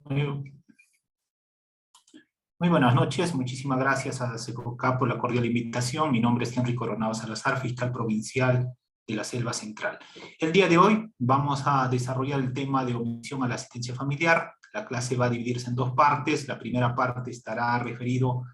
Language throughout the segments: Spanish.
Muy, muy buenas noches, muchísimas gracias a SECOCA por la cordial invitación. Mi nombre es Henry Coronado Salazar, fiscal provincial de la Selva Central. El día de hoy vamos a desarrollar el tema de omisión a la asistencia familiar. La clase va a dividirse en dos partes. La primera parte estará referido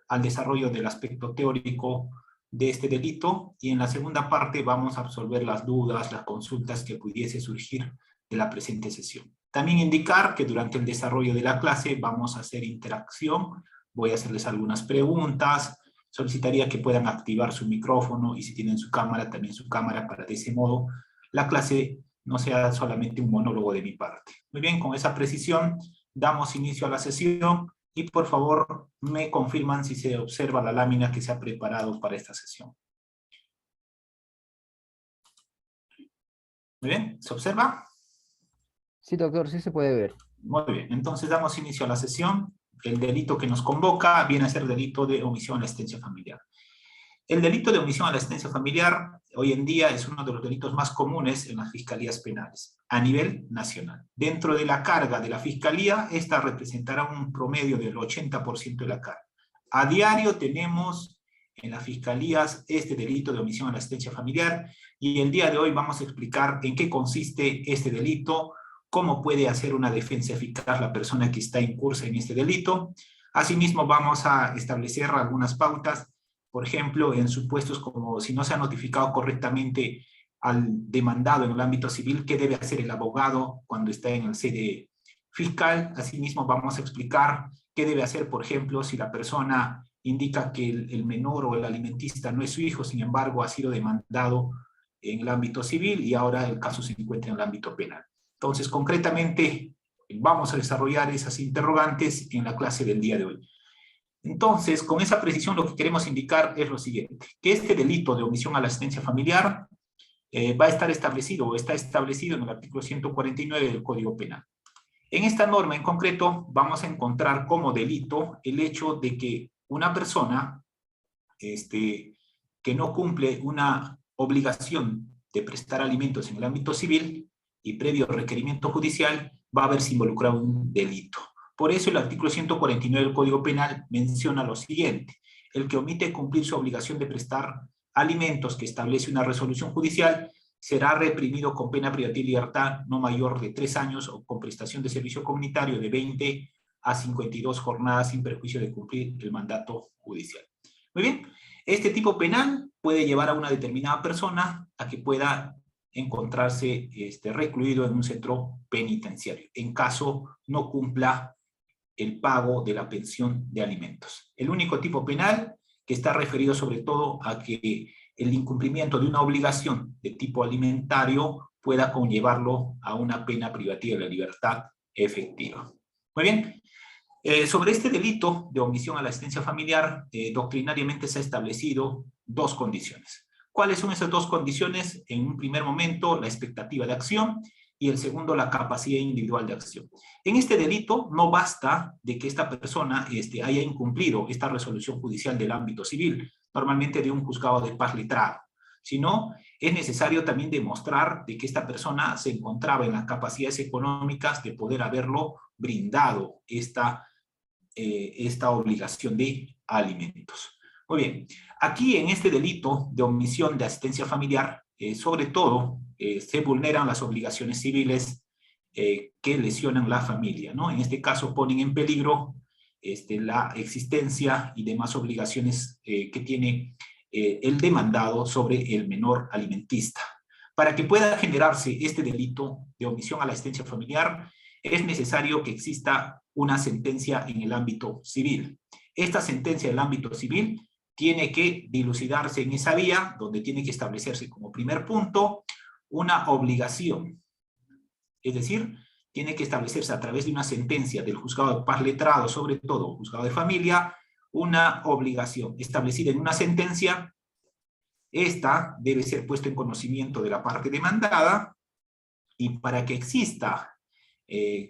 al desarrollo del aspecto teórico de este delito, y en la segunda parte vamos a absolver las dudas, las consultas que pudiese surgir de la presente sesión. También indicar que durante el desarrollo de la clase vamos a hacer interacción, voy a hacerles algunas preguntas, solicitaría que puedan activar su micrófono y si tienen su cámara, también su cámara, para de ese modo la clase no sea solamente un monólogo de mi parte. Muy bien, con esa precisión damos inicio a la sesión. Y por favor, me confirman si se observa la lámina que se ha preparado para esta sesión. Muy bien, ¿se observa? Sí, doctor, sí se puede ver. Muy bien, entonces damos inicio a la sesión. El delito que nos convoca viene a ser delito de omisión a la asistencia familiar. El delito de omisión a la asistencia familiar hoy en día es uno de los delitos más comunes en las fiscalías penales a nivel nacional. Dentro de la carga de la fiscalía, esta representará un promedio del 80% de la carga. A diario tenemos en las fiscalías este delito de omisión a la asistencia familiar, y el día de hoy vamos a explicar en qué consiste este delito, cómo puede hacer una defensa eficaz la persona que está incursa en este delito. Asimismo, vamos a establecer algunas pautas. Por ejemplo, en supuestos como si no se ha notificado correctamente al demandado en el ámbito civil, ¿qué debe hacer el abogado cuando está en el sede fiscal? Asimismo, vamos a explicar qué debe hacer, por ejemplo, si la persona indica que el menor o el alimentista no es su hijo, sin embargo, ha sido demandado en el ámbito civil y ahora el caso se encuentra en el ámbito penal. Entonces, concretamente, vamos a desarrollar esas interrogantes en la clase del día de hoy. Entonces, con esa precisión lo que queremos indicar es lo siguiente, que este delito de omisión a la asistencia familiar va a estar establecido o está establecido en el artículo 149 del Código Penal. En esta norma en concreto vamos a encontrar como delito el hecho de que una persona que no cumple una obligación de prestar alimentos en el ámbito civil y previo requerimiento judicial va a verse involucrado en un delito. Por eso el artículo 149 del Código Penal menciona lo siguiente: el que omite cumplir su obligación de prestar alimentos que establece una resolución judicial será reprimido con pena privativa de libertad no mayor de 3 años o con prestación de servicio comunitario de 20 a 52 jornadas sin perjuicio de cumplir el mandato judicial. Muy bien, este tipo penal puede llevar a una determinada persona a que pueda encontrarse recluido en un centro penitenciario, en caso no cumpla el pago de la pensión de alimentos. El único tipo penal que está referido sobre todo a que el incumplimiento de una obligación de tipo alimentario pueda conllevarlo a una pena privativa de la libertad efectiva. Muy bien. Sobre este delito de omisión a la asistencia familiar, doctrinariamente se ha establecido dos condiciones. ¿Cuáles son esas dos condiciones? En un primer momento, la expectativa de acción, y el segundo, la capacidad individual de acción. En este delito no basta de que esta persona haya incumplido esta resolución judicial del ámbito civil, normalmente de un juzgado de paz letrado, sino es necesario también demostrar de que esta persona se encontraba en las capacidades económicas de poder haberlo brindado esta obligación de alimentos. Muy bien, aquí en este delito de omisión de asistencia familiar, sobre todo, se vulneran las obligaciones civiles que lesionan la familia, ¿no? En este caso ponen en peligro la existencia y demás obligaciones que tiene el demandado sobre el menor alimentista. Para que pueda generarse este delito de omisión a la asistencia familiar, es necesario que exista una sentencia en el ámbito civil. Esta sentencia en el ámbito civil tiene que dilucidarse en esa vía, donde tiene que establecerse como primer punto una obligación. Es decir, tiene que establecerse a través de una sentencia del juzgado de paz letrado, sobre todo juzgado de familia, una obligación establecida en una sentencia. Esta debe ser puesta en conocimiento de la parte demandada, y para que exista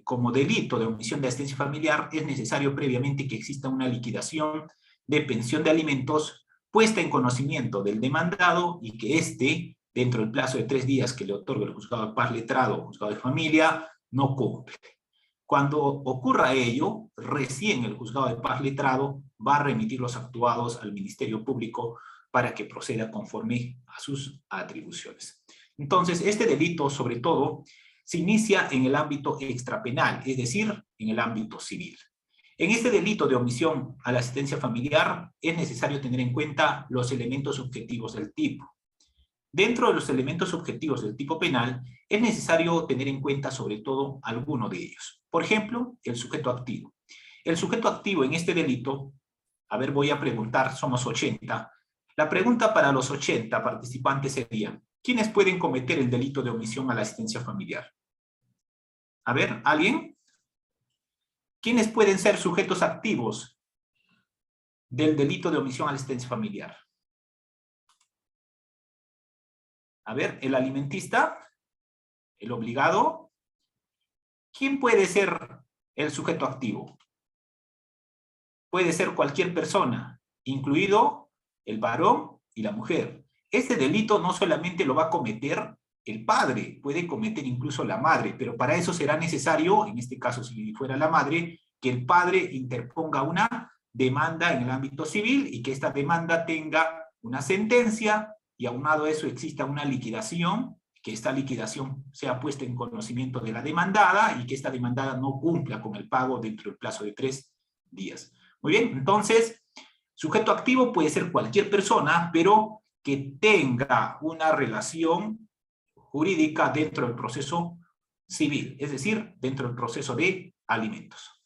como delito de omisión de asistencia familiar es necesario previamente que exista una liquidación de pensión de alimentos puesta en conocimiento del demandado y que éste, dentro del plazo de 3 días que le otorga el juzgado de paz letrado o juzgado de familia, no cumple. Cuando ocurra ello, recién el juzgado de paz letrado va a remitir los actuados al Ministerio Público para que proceda conforme a sus atribuciones. Entonces, este delito, sobre todo, se inicia en el ámbito extrapenal, es decir, en el ámbito civil. En este delito de omisión a la asistencia familiar es necesario tener en cuenta los elementos objetivos del tipo. Dentro de los elementos objetivos del tipo penal, es necesario tener en cuenta sobre todo alguno de ellos. Por ejemplo, el sujeto activo. El sujeto activo en este delito, a ver, voy a preguntar, somos 80. La pregunta para los 80 participantes sería, ¿quiénes pueden cometer el delito de omisión a la asistencia familiar? A ver, ¿alguien? ¿Quiénes pueden ser sujetos activos del delito de omisión a la asistencia familiar? A ver, el alimentista, el obligado. ¿Quién puede ser el sujeto activo? Puede ser cualquier persona, incluido el varón y la mujer. Este delito no solamente lo va a cometer el padre, puede cometer incluso la madre, pero para eso será necesario, en este caso si fuera la madre, que el padre interponga una demanda en el ámbito civil y que esta demanda tenga una sentencia y aunado a eso exista una liquidación, que esta liquidación sea puesta en conocimiento de la demandada y que esta demandada no cumpla con el pago dentro del plazo de 3 días. Muy bien, entonces, sujeto activo puede ser cualquier persona, pero que tenga una relación jurídica dentro del proceso civil, es decir, dentro del proceso de alimentos.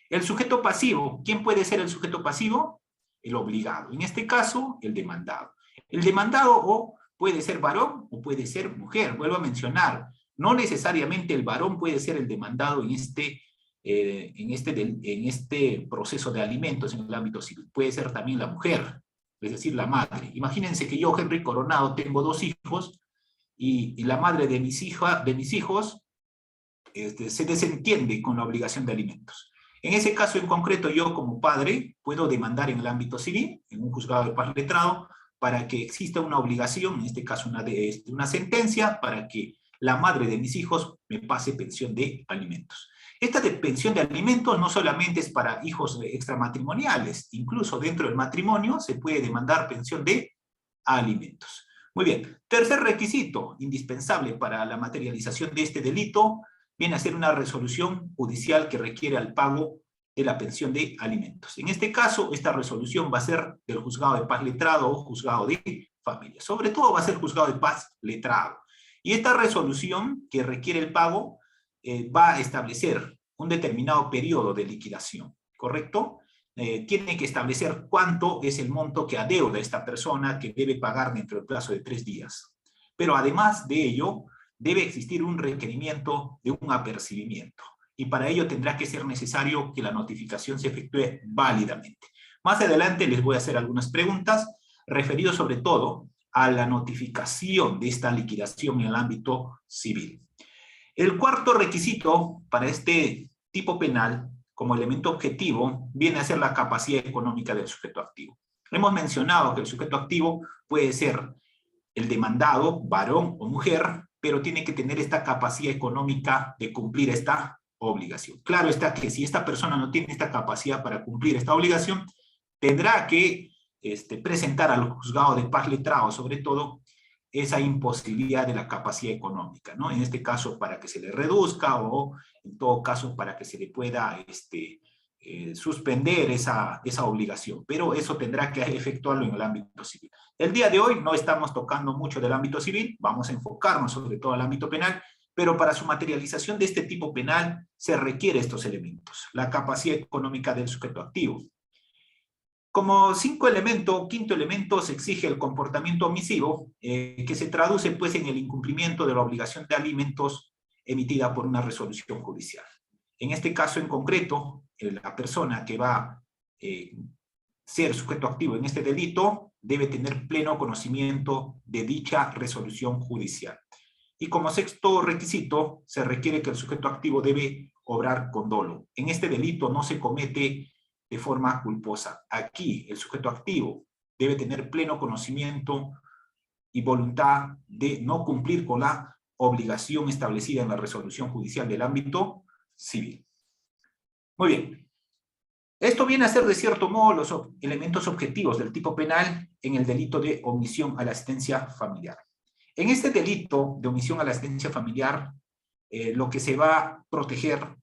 El sujeto pasivo, ¿quién puede ser el sujeto pasivo? El obligado, en este caso, el demandado. El demandado o puede ser varón o puede ser mujer, vuelvo a mencionar, no necesariamente el varón puede ser el demandado en este proceso de alimentos en el ámbito civil, puede ser también la mujer, es decir, la madre. Imagínense que yo, Henry Coronado, tengo 2 hijos y la madre de mis hijos se desentiende con la obligación de alimentos. En ese caso en concreto, yo como padre puedo demandar en el ámbito civil, en un juzgado de paz letrado, para que exista una obligación, en este caso una sentencia, para que la madre de mis hijos me pase pensión de alimentos. Esta de pensión de alimentos no solamente es para hijos extramatrimoniales, incluso dentro del matrimonio se puede demandar pensión de alimentos. Muy bien, tercer requisito indispensable para la materialización de este delito viene a ser una resolución judicial que requiere al pago de la pensión de alimentos. En este caso, esta resolución va a ser del juzgado de paz letrado o juzgado de familia. Sobre todo va a ser juzgado de paz letrado. Y esta resolución que requiere el pago va a establecer un determinado periodo de liquidación, ¿correcto? Tiene que establecer cuánto es el monto que adeuda esta persona que debe pagar dentro del plazo de 3 días. Pero además de ello, debe existir un requerimiento de un apercibimiento. Y para ello tendrá que ser necesario que la notificación se efectúe válidamente. Más adelante les voy a hacer algunas preguntas referidas sobre todo a la notificación de esta liquidación en el ámbito civil. El cuarto requisito para este tipo penal como elemento objetivo viene a ser la capacidad económica del sujeto activo. Hemos mencionado que el sujeto activo puede ser el demandado, varón o mujer, pero tiene que tener esta capacidad económica de cumplir esta obligación. Claro está que si esta persona no tiene esta capacidad para cumplir esta obligación, tendrá que presentar al juzgado de paz letrado, sobre todo, esa imposibilidad de la capacidad económica, ¿no? En este caso, para que se le reduzca o, en todo caso, para que se le pueda suspender esa obligación. Pero eso tendrá que efectuarlo en el ámbito civil. El día de hoy no estamos tocando mucho del ámbito civil, vamos a enfocarnos sobre todo al ámbito penal, pero para su materialización de este tipo penal se requiere estos elementos. La capacidad económica del sujeto activo. Como quinto elemento, se exige el comportamiento omisivo, que se traduce pues en el incumplimiento de la obligación de alimentos emitida por una resolución judicial. En este caso en concreto, la persona que va a ser sujeto activo en este delito debe tener pleno conocimiento de dicha resolución judicial. Y como sexto requisito, se requiere que el sujeto activo debe obrar con dolo. En este delito no se comete de forma culposa. Aquí el sujeto activo debe tener pleno conocimiento y voluntad de no cumplir con la obligación establecida en la resolución judicial del ámbito civil. Muy bien. Esto viene a ser, de cierto modo, los elementos objetivos del tipo penal en el delito de omisión a la asistencia familiar. En este delito de omisión a la asistencia familiar, lo que se va a proteger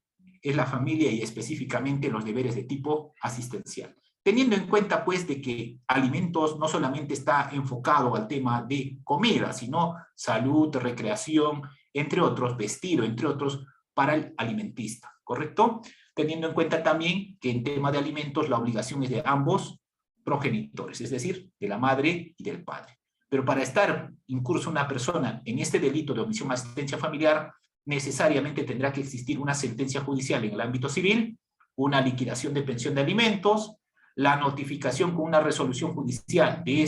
es la familia y específicamente los deberes de tipo asistencial. Teniendo en cuenta, pues, de que alimentos no solamente está enfocado al tema de comida, sino salud, recreación, entre otros, vestido, entre otros, para el alimentista, ¿correcto? Teniendo en cuenta también que en tema de alimentos la obligación es de ambos progenitores, es decir, de la madre y del padre. Pero para estar incurso una persona en este delito de omisión a asistencia familiar, necesariamente tendrá que existir una sentencia judicial en el ámbito civil, una liquidación de pensión de alimentos, la notificación con una resolución judicial de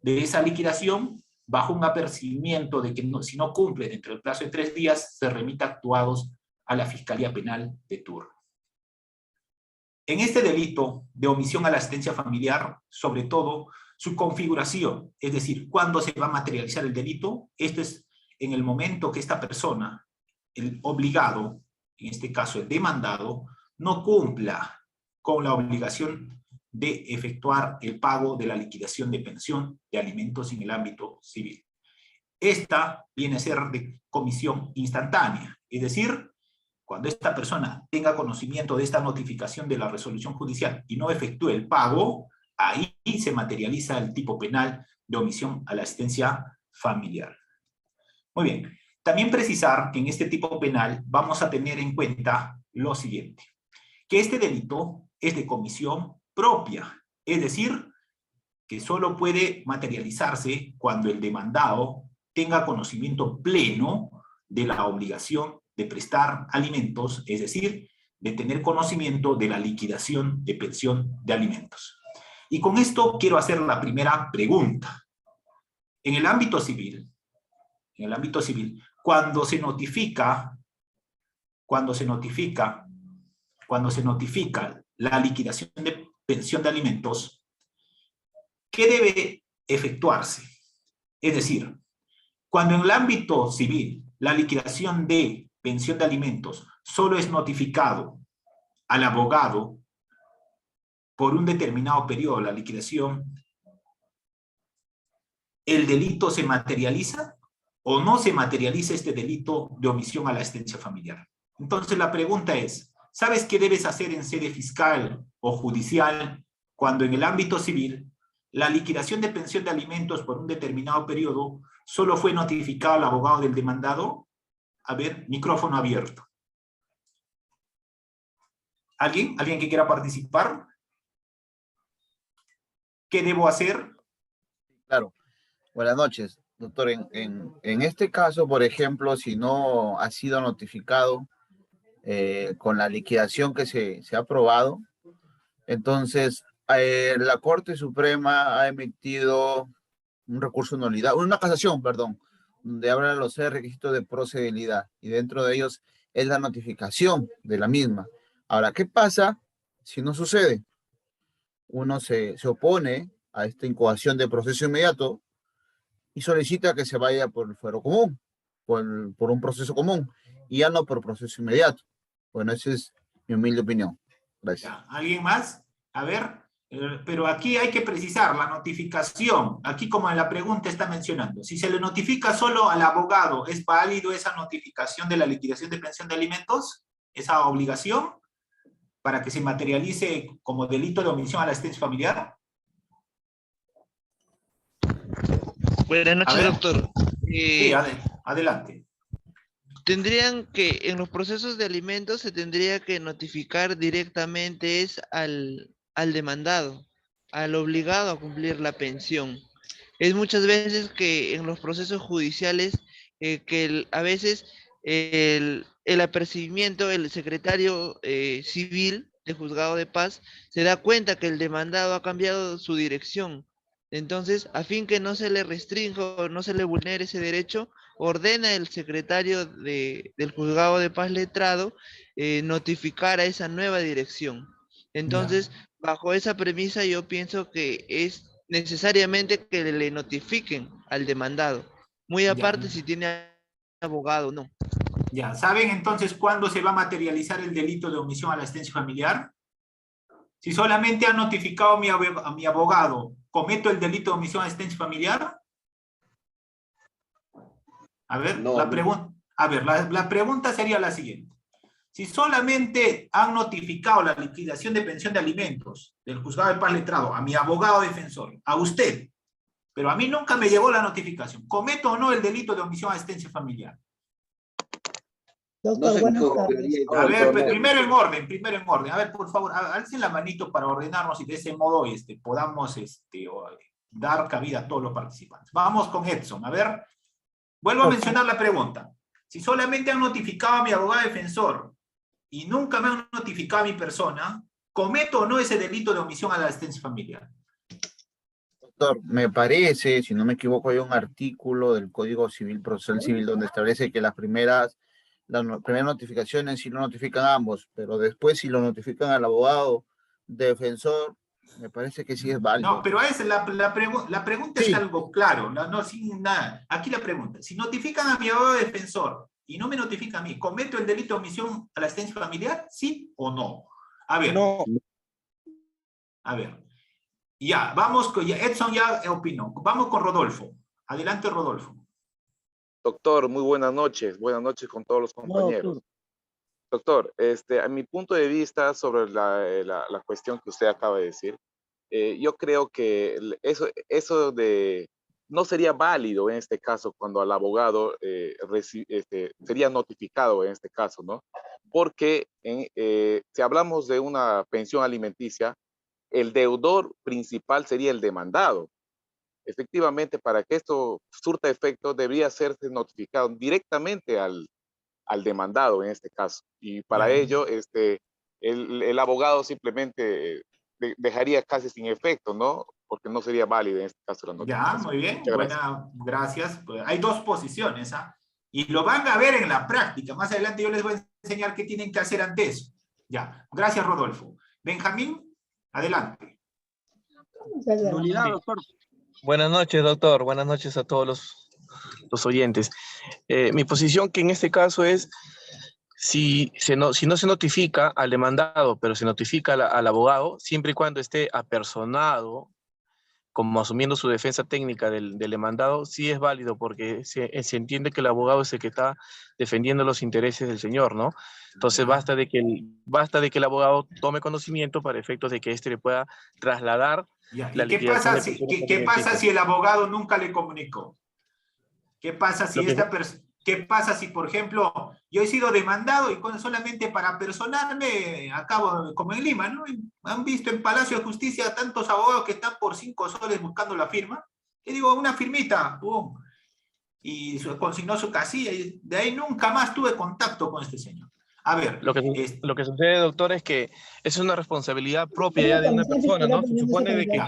esa liquidación, bajo un apercibimiento de que si no cumple dentro del plazo de 3 días, se remita actuados a la Fiscalía Penal de turno. En este delito de omisión a la asistencia familiar, sobre todo, su configuración, es decir, cuándo se va a materializar el delito, esto es en el momento que esta persona, el obligado, en este caso el demandado, no cumpla con la obligación de efectuar el pago de la liquidación de pensión de alimentos en el ámbito civil. Esta viene a ser de comisión instantánea, es decir, cuando esta persona tenga conocimiento de esta notificación de la resolución judicial y no efectúe el pago, ahí se materializa el tipo penal de omisión a la asistencia familiar. Muy bien. También precisar que en este tipo penal vamos a tener en cuenta lo siguiente, que este delito es de comisión propia, es decir, que solo puede materializarse cuando el demandado tenga conocimiento pleno de la obligación de prestar alimentos, es decir, de tener conocimiento de la liquidación de pensión de alimentos. Y con esto quiero hacer la primera pregunta. En el ámbito civil, cuando se notifica la liquidación de pensión de alimentos, ¿qué debe efectuarse? Es decir, cuando en el ámbito civil la liquidación de pensión de alimentos solo es notificado al abogado por un determinado periodo, la liquidación, ¿el delito se materializa o no se materializa este delito de omisión a la asistencia familiar? Entonces la pregunta es, ¿sabes qué debes hacer en sede fiscal o judicial cuando en el ámbito civil la liquidación de pensión de alimentos por un determinado periodo solo fue notificado al abogado del demandado? A ver, micrófono abierto. ¿Alguien? ¿Alguien que quiera participar? ¿Qué debo hacer? Claro. Buenas noches, doctor. En este caso, por ejemplo, si no ha sido notificado con la liquidación que se ha aprobado, entonces la Corte Suprema ha emitido un recurso de nulidad, una casación, perdón, donde hablan los 6 requisitos de procedibilidad y dentro de ellos es la notificación de la misma. Ahora, ¿qué pasa si no sucede? Uno se opone a esta incoación de proceso inmediato y solicita que se vaya por el fuero común, por un proceso común, y ya no por proceso inmediato. Bueno, esa es mi humilde opinión. Gracias. ¿Alguien más? A ver, pero aquí hay que precisar la notificación. Aquí, como en la pregunta está mencionando, si se le notifica solo al abogado, ¿es válido esa notificación de la liquidación de pensión de alimentos? ¿Esa obligación para que se materialice como delito de omisión a la asistencia familiar? Buenas noches, doctor. Sí, adelante. Tendrían que, en los procesos de alimentos, se tendría que notificar directamente al demandado, al obligado a cumplir la pensión. Es muchas veces que en los procesos judiciales, a veces el apercibimiento, el secretario civil de juzgado de paz se da cuenta que el demandado ha cambiado su dirección. Entonces, a fin que no se le restrinja o no se le vulnere ese derecho, ordena el secretario del juzgado de paz letrado notificar a esa nueva dirección. Entonces, bajo esa premisa, yo pienso que es necesariamente que le notifiquen al demandado. Muy aparte si tiene abogado o no. Ya, ¿saben entonces cuándo se va a materializar el delito de omisión a la asistencia familiar? Si solamente han notificado a mi abogado, ¿cometo el delito de omisión a la asistencia familiar? A ver, No, la pregunta sería la siguiente. Si solamente han notificado la liquidación de pensión de alimentos del juzgado de paz letrado a mi abogado defensor, a usted, pero a mí nunca me llegó la notificación, ¿cometo o no el delito de omisión a asistencia familiar? no Doctor, se buenas consideraría tardes. A ver, doctor, no. primero en orden. A ver, por favor, alcen la manito para ordenarnos y de ese modo podamos dar cabida a todos los participantes. Vamos con Edson. A ver, vuelvo a mencionar la pregunta. Si solamente han notificado a mi abogado defensor y nunca me han notificado a mi persona, ¿cometo o no ese delito de omisión a la asistencia familiar? Doctor, me parece, si no me equivoco, hay un artículo del Código Civil Procesal Civil donde establece que las primeras notificaciones sí lo notifican a ambos, pero después si lo notifican al abogado defensor, me parece que sí es válido. No, pero la pregunta Sí. es algo claro, no sin nada. Aquí la pregunta, si notifican a mi abogado defensor y no me notifica a mí, ¿cometo el delito de omisión a la asistencia familiar? ¿Sí o no? A ver. No. A ver. Ya, vamos con Edson ya opinó. Vamos con Rodolfo. Adelante, Rodolfo. Doctor, muy buenas noches con todos los compañeros. Doctor, a mi punto de vista sobre la cuestión que usted acaba de decir, yo creo que eso no sería válido en este caso cuando al abogado sería notificado en este caso, ¿no? Porque si hablamos de una pensión alimenticia, el deudor principal sería el demandado. Efectivamente, para que esto surta efecto, debería serse notificado directamente al demandado en este caso. Y para ello, el abogado simplemente dejaría casi sin efecto, ¿no? Porque no sería válida en este caso la notificación. Ya, muy bien. Muchas gracias. Gracias. Pues hay dos posiciones, ¿ah? Y lo van a ver en la práctica. Más adelante yo les voy a enseñar qué tienen que hacer ante eso. Ya, gracias, Rodolfo. Benjamín, adelante. Nulidad, doctor. Buenas noches, doctor. Buenas noches a todos los oyentes. Mi posición que en este caso es, si no se notifica al demandado, pero se notifica al abogado, siempre y cuando esté apersonado, como asumiendo su defensa técnica del demandado, sí es válido, porque se entiende que el abogado es el que está defendiendo los intereses del señor, ¿no? Entonces basta de que el abogado tome conocimiento para efectos de que éste le pueda trasladar Ya. la ¿Y qué liquidación pasa, de pensiones qué pasa alimenticias. si el abogado nunca le comunicó? ¿Qué pasa si ¿Qué pasa si, por ejemplo, yo he sido demandado y solamente para personarme acabo, como en Lima, ¿no? Han visto en Palacio de Justicia tantos abogados que están por 5 soles buscando la firma? Y digo, una firmita, ¡pum! Y consignó su casilla, y de ahí nunca más tuve contacto con este señor. A ver. Lo que sucede, doctor, es que es una responsabilidad propia ya de una persona, ¿no? Se supone de que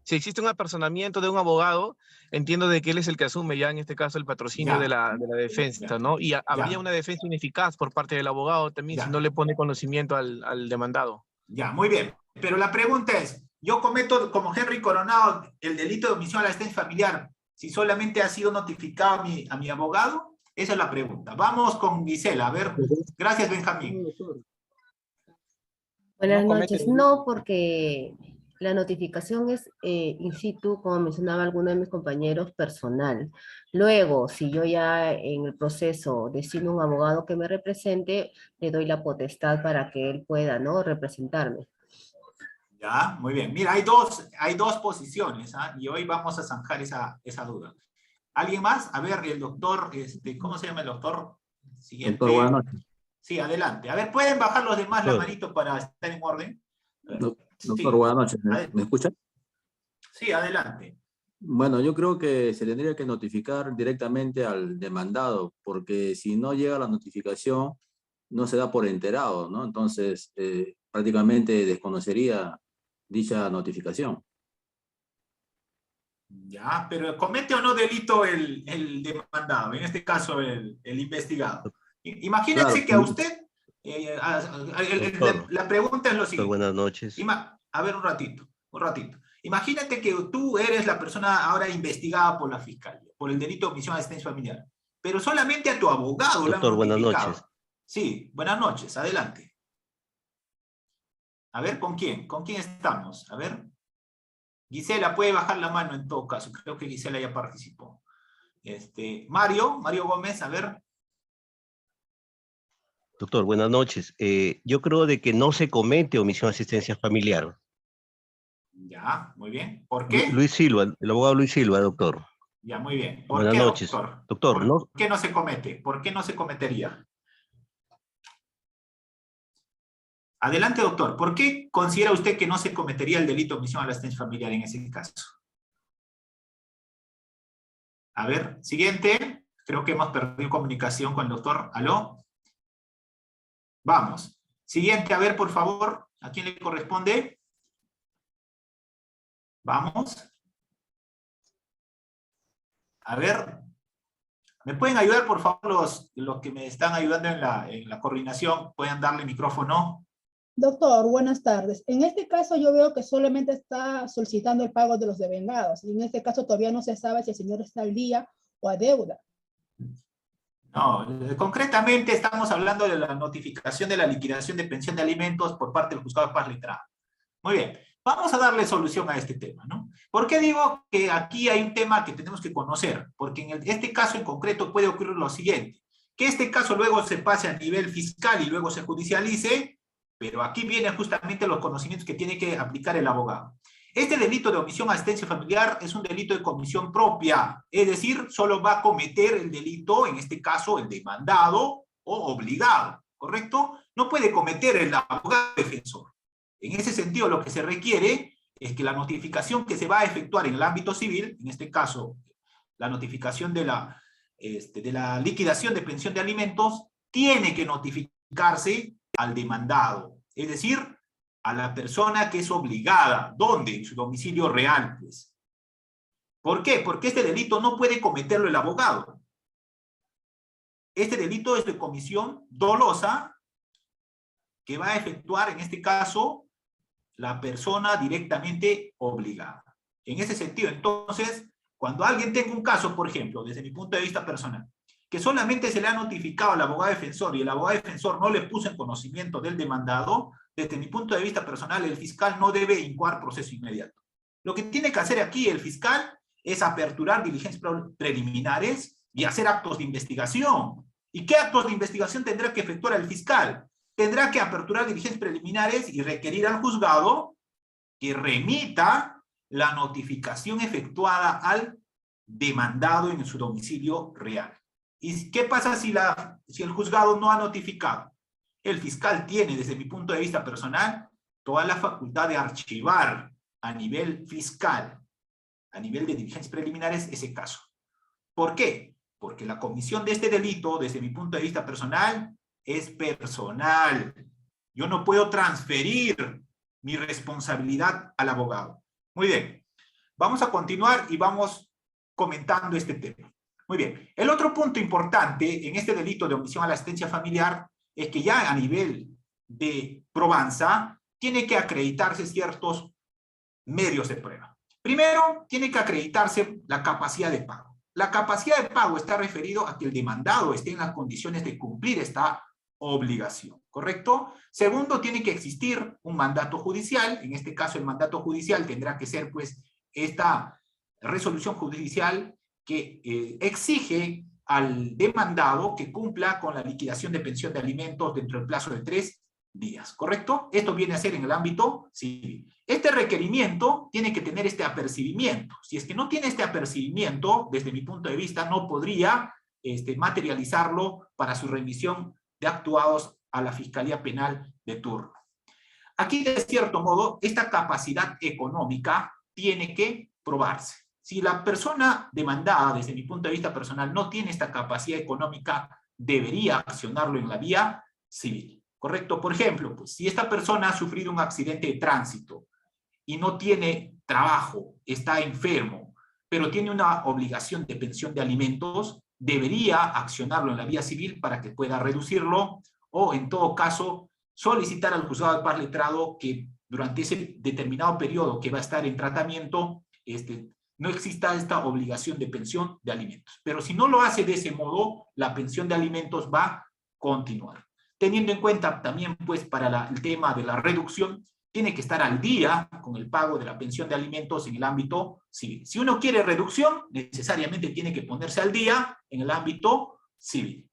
si existe un apersonamiento de un abogado, entiendo de que él es el que asume ya en este caso el patrocinio de la defensa, ¿no? Y habría una defensa ineficaz por parte del abogado también si no le pone conocimiento al demandado. Ya, muy bien. Pero la pregunta es, ¿yo cometo como Henry Coronado el delito de omisión a la asistencia familiar si solamente ha sido notificado a mi abogado? Esa es la pregunta. Vamos con Gisela. A ver, gracias, Benjamín. Buenas noches. No, porque la notificación es in situ, como mencionaba alguno de mis compañeros, personal. Luego, si yo ya en el proceso designo un abogado que me represente, le doy la potestad para que él pueda, ¿no?, representarme. Ya, muy bien. Mira, hay dos posiciones, ¿ah? Y hoy vamos a zanjar esa duda. ¿Alguien más? A ver, el doctor, ¿cómo se llama el doctor? Siguiente. Doctor, buenas noches. Sí, adelante. A ver, ¿pueden bajar los demás la manito para estar en orden? Doctor, buenas noches. ¿Me escuchan? Sí, adelante. Bueno, yo creo que se tendría que notificar directamente al demandado, porque si no llega la notificación, no se da por enterado, ¿no? Entonces, prácticamente desconocería dicha notificación. Ya, pero ¿comete o no delito el demandado? En este caso, el investigado. Imagínense que a usted, la pregunta es lo siguiente. Buenas noches. A ver, un ratito. Imagínate que tú eres la persona ahora investigada por la fiscalía, por el delito de omisión a asistencia familiar. pero solamente a tu abogado le han Doctor, buenas notificado. noches. Sí, buenas noches, adelante. A ver, ¿con quién? ¿Con quién estamos? A ver. Gisela, puede bajar la mano en todo caso. Creo que Gisela ya participó. Mario Gómez, a ver. Doctor, buenas noches. Yo creo de que no se comete omisión de asistencia familiar. Ya, muy bien. ¿Por qué? Luis Silva, el abogado Luis Silva, doctor. Ya, muy bien. ¿Por Buenas qué, noches. doctor? Doctor, no. ¿Por qué no se comete? ¿Por qué no se cometería? Adelante, doctor. ¿Por qué considera usted que no se cometería el delito de omisión a la asistencia familiar en ese caso? A ver, siguiente. Creo que hemos perdido comunicación con el doctor. ¿Aló? Vamos. Siguiente, a ver, por favor. ¿A quién le corresponde? Vamos. A ver. ¿Me pueden ayudar, por favor, los que me están ayudando en la coordinación? ¿Pueden darle micrófono? Doctor, buenas tardes. En este caso yo veo que solamente está solicitando el pago de los devengados. Y en este caso todavía no se sabe si el señor está al día o a deuda. No, concretamente estamos hablando de la notificación de la liquidación de pensión de alimentos por parte del juzgado de paz letrado. Muy bien, vamos a darle solución a este tema, ¿no? ¿Por qué digo que aquí hay un tema que tenemos que conocer? Porque en este caso en concreto puede ocurrir lo siguiente, que este caso luego se pase a nivel fiscal y luego se judicialice, pero aquí vienen justamente los conocimientos que tiene que aplicar el abogado. Este delito de omisión a asistencia familiar es un delito de comisión propia, es decir, solo va a cometer el delito, en este caso, el demandado o obligado, ¿correcto? No puede cometer el abogado defensor. En ese sentido, lo que se requiere es que la notificación que se va a efectuar en el ámbito civil, en este caso, la notificación de la liquidación de pensión de alimentos, tiene que notificarse al demandado, es decir, a la persona que es obligada. ¿Dónde? En su domicilio real, pues. ¿Por qué? Porque este delito no puede cometerlo el abogado. Este delito es de comisión dolosa que va a efectuar, en este caso, la persona directamente obligada. En ese sentido, entonces, cuando alguien tenga un caso, por ejemplo, desde mi punto de vista personal, que solamente se le ha notificado al abogado defensor y el abogado defensor no le puso en conocimiento del demandado, desde mi punto de vista personal, el fiscal no debe incoar proceso inmediato. Lo que tiene que hacer aquí el fiscal es aperturar diligencias preliminares y hacer actos de investigación. ¿Y qué actos de investigación tendrá que efectuar el fiscal? Tendrá que aperturar diligencias preliminares y requerir al juzgado que remita la notificación efectuada al demandado en su domicilio real. ¿Y qué pasa si el juzgado no ha notificado? El fiscal tiene, desde mi punto de vista personal, toda la facultad de archivar a nivel fiscal, a nivel de diligencias preliminares, ese caso. ¿Por qué? Porque la comisión de este delito, desde mi punto de vista personal, es personal. Yo no puedo transferir mi responsabilidad al abogado. Muy bien. Vamos a continuar y vamos comentando este tema. Muy bien. El otro punto importante en este delito de omisión a la asistencia familiar es que ya a nivel de probanza tiene que acreditarse ciertos medios de prueba. Primero, tiene que acreditarse la capacidad de pago. La capacidad de pago está referido a que el demandado esté en las condiciones de cumplir esta obligación, ¿correcto? Segundo, tiene que existir un mandato judicial. En este caso, el mandato judicial tendrá que ser, pues, esta resolución judicial que exige al demandado que cumpla con la liquidación de pensión de alimentos dentro del plazo de 3 días, ¿correcto? Esto viene a ser en el ámbito civil. Este requerimiento tiene que tener este apercibimiento. Si es que no tiene este apercibimiento, desde mi punto de vista, no podría materializarlo para su remisión de actuados a la Fiscalía Penal de turno. Aquí, de cierto modo, esta capacidad económica tiene que probarse. Si la persona demandada, desde mi punto de vista personal, no tiene esta capacidad económica, debería accionarlo en la vía civil, ¿correcto? Por ejemplo, pues, si esta persona ha sufrido un accidente de tránsito y no tiene trabajo, está enfermo, pero tiene una obligación de pensión de alimentos, debería accionarlo en la vía civil para que pueda reducirlo, o en todo caso, solicitar al juzgado de paz letrado que durante ese determinado periodo que va a estar en tratamiento, no exista esta obligación de pensión de alimentos. Pero si no lo hace de ese modo, la pensión de alimentos va a continuar. Teniendo en cuenta también, pues, para el tema de la reducción, tiene que estar al día con el pago de la pensión de alimentos en el ámbito civil. Si uno quiere reducción, necesariamente tiene que ponerse al día en el ámbito civil.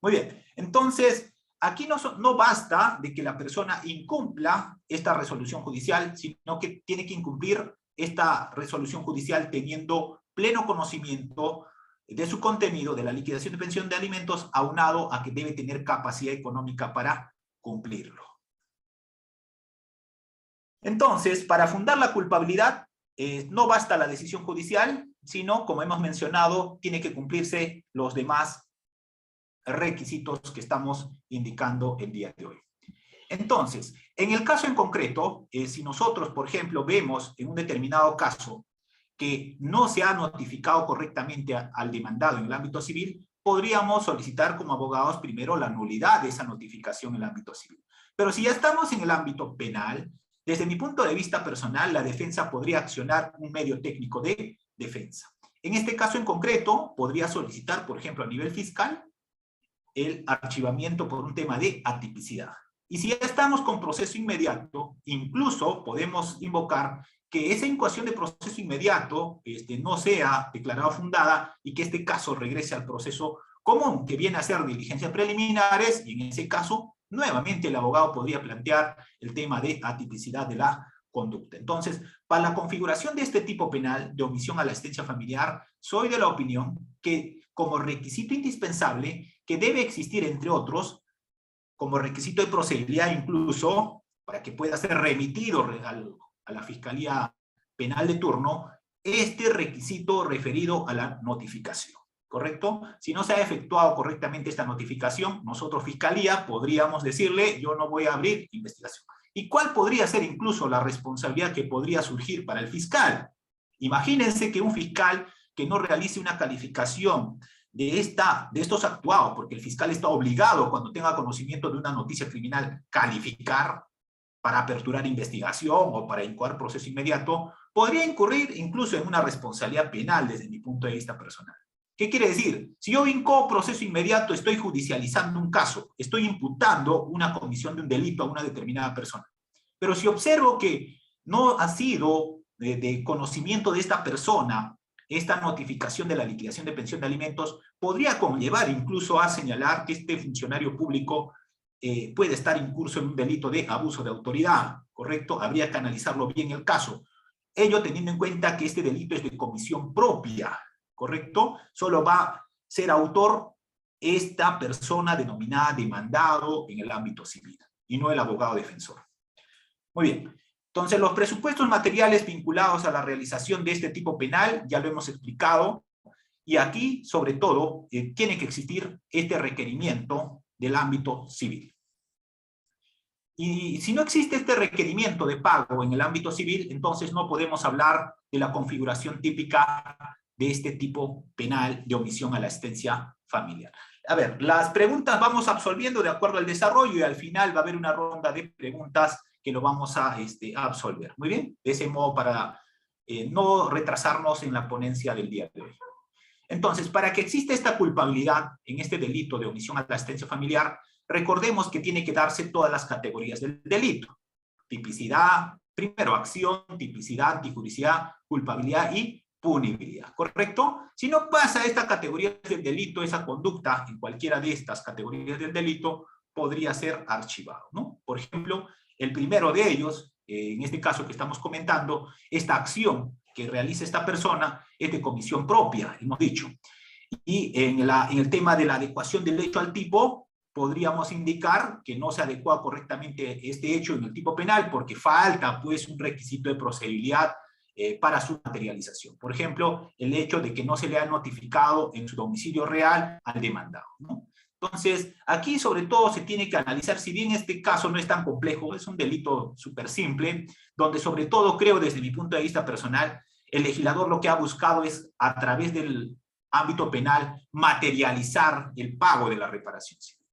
Muy bien, entonces, aquí no basta de que la persona incumpla esta resolución judicial, sino que tiene que incumplir esta resolución judicial teniendo pleno conocimiento de su contenido, de la liquidación de pensión de alimentos, aunado a que debe tener capacidad económica para cumplirlo. Entonces, para fundar la culpabilidad, no basta la decisión judicial, sino, como hemos mencionado, tiene que cumplirse los demás requisitos que estamos indicando el día de hoy. Entonces, en el caso en concreto, si nosotros, por ejemplo, vemos en un determinado caso que no se ha notificado correctamente al demandado en el ámbito civil, podríamos solicitar como abogados primero la nulidad de esa notificación en el ámbito civil. Pero si ya estamos en el ámbito penal, desde mi punto de vista personal, la defensa podría accionar un medio técnico de defensa. En este caso en concreto, podría solicitar, por ejemplo, a nivel fiscal, el archivamiento por un tema de atipicidad. Y si ya estamos con proceso inmediato, incluso podemos invocar que esa incoación de proceso inmediato no sea declarada fundada y que este caso regrese al proceso común, que viene a ser diligencias preliminares, y en ese caso, nuevamente el abogado podría plantear el tema de atipicidad de la conducta. Entonces, para la configuración de este tipo penal de omisión a la asistencia familiar, soy de la opinión que como requisito indispensable, que debe existir, entre otros, como requisito de procedibilidad incluso, para que pueda ser remitido a la Fiscalía Penal de turno, este requisito referido a la notificación, ¿correcto? Si no se ha efectuado correctamente esta notificación, nosotros, Fiscalía, podríamos decirle, yo no voy a abrir investigación. ¿Y cuál podría ser incluso la responsabilidad que podría surgir para el fiscal? Imagínense que un fiscal que no realice una calificación de estos actuados, porque el fiscal está obligado, cuando tenga conocimiento de una noticia criminal, calificar para aperturar investigación o para incoar proceso inmediato, podría incurrir incluso en una responsabilidad penal desde mi punto de vista personal. ¿Qué quiere decir? Si yo incoo proceso inmediato, estoy judicializando un caso, estoy imputando una comisión de un delito a una determinada persona. Pero si observo que no ha sido de conocimiento de esta persona esta notificación de la liquidación de pensión de alimentos, podría conllevar incluso a señalar que este funcionario público puede estar incurso en un delito de abuso de autoridad, ¿correcto? Habría que analizarlo bien el caso. Ello teniendo en cuenta que este delito es de comisión propia, ¿correcto? Solo va a ser autor esta persona denominada demandado en el ámbito civil, y no el abogado defensor. Muy bien. Entonces, los presupuestos materiales vinculados a la realización de este tipo penal, ya lo hemos explicado, y aquí, sobre todo, tiene que existir este requerimiento del ámbito civil. Y si no existe este requerimiento de pago en el ámbito civil, entonces no podemos hablar de la configuración típica de este tipo penal de omisión a la asistencia familiar. A ver, las preguntas vamos absolviendo de acuerdo al desarrollo y al final va a haber una ronda de preguntas que lo vamos a absolver. Muy bien, de ese modo para no retrasarnos en la ponencia del día de hoy. Entonces, para que exista esta culpabilidad en este delito de omisión a la asistencia familiar, recordemos que tiene que darse todas las categorías del delito. Tipicidad, primero acción, tipicidad, antijuricidad, culpabilidad y punibilidad, ¿correcto? Si no pasa esta categoría del delito, esa conducta en cualquiera de estas categorías del delito, podría ser archivado, ¿no? Por ejemplo, el primero de ellos, en este caso que estamos comentando, esta acción que realiza esta persona es de comisión propia, hemos dicho. Y en el tema de la adecuación del hecho al tipo, podríamos indicar que no se adecua correctamente este hecho en el tipo penal porque falta pues un requisito de procedibilidad para su materialización. Por ejemplo, el hecho de que no se le ha notificado en su domicilio real al demandado, ¿no? Entonces, aquí sobre todo se tiene que analizar, si bien este caso no es tan complejo, es un delito súper simple, donde sobre todo creo desde mi punto de vista personal, el legislador lo que ha buscado es, a través del ámbito penal, materializar el pago de la reparación civil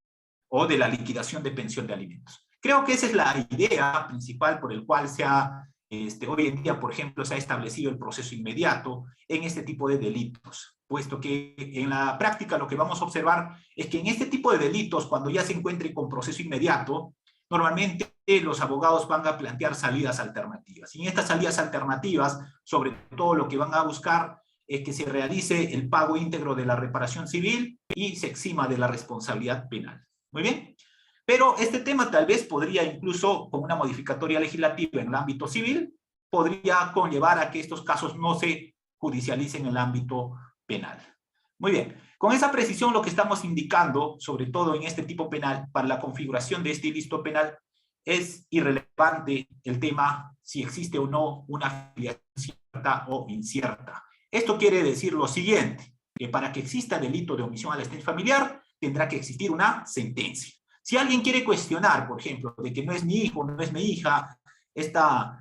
o de la liquidación de pensión de alimentos. Creo que esa es la idea principal por el cual se ha hoy en día, por ejemplo, se ha establecido el proceso inmediato en este tipo de delitos, puesto que en la práctica lo que vamos a observar es que en este tipo de delitos, cuando ya se encuentre con proceso inmediato, normalmente los abogados van a plantear salidas alternativas. Y en estas salidas alternativas, sobre todo lo que van a buscar es que se realice el pago íntegro de la reparación civil y se exima de la responsabilidad penal. Muy bien. Pero este tema tal vez podría incluso, con una modificatoria legislativa en el ámbito civil, podría conllevar a que estos casos no se judicialicen en el ámbito penal. Muy bien, con esa precisión lo que estamos indicando, sobre todo en este tipo penal, para la configuración de este ilícito penal, es irrelevante el tema si existe o no una afiliación cierta o incierta. Esto quiere decir lo siguiente, que para que exista delito de omisión a la asistencia familiar, tendrá que existir una sentencia. Si alguien quiere cuestionar, por ejemplo, de que no es mi hijo, no es mi hija, esta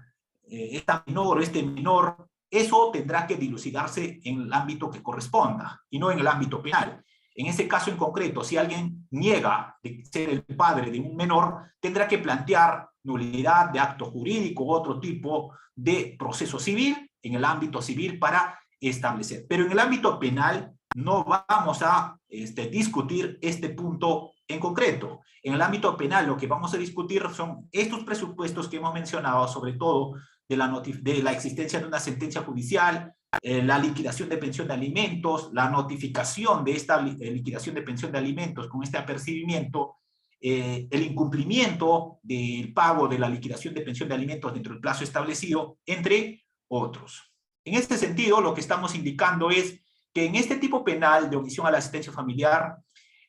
menor o este menor, eso tendrá que dilucidarse en el ámbito que corresponda y no en el ámbito penal. En ese caso en concreto, si alguien niega de ser el padre de un menor, tendrá que plantear nulidad de acto jurídico u otro tipo de proceso civil en el ámbito civil para establecer. Pero en el ámbito penal no vamos a discutir este punto en concreto. En el ámbito penal lo que vamos a discutir son estos presupuestos que hemos mencionado, sobre todo de la existencia de una sentencia judicial, la liquidación de pensión de alimentos, la notificación de esta liquidación de pensión de alimentos con este apercibimiento, el incumplimiento del pago de la liquidación de pensión de alimentos dentro del plazo establecido, entre otros. En este sentido, lo que estamos indicando es que en este tipo penal de omisión a la asistencia familiar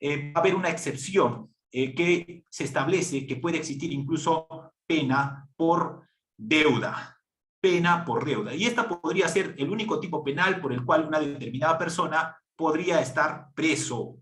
va a haber una excepción que se establece que puede existir incluso pena por deuda. Pena por deuda. Y esta podría ser el único tipo penal por el cual una determinada persona podría estar preso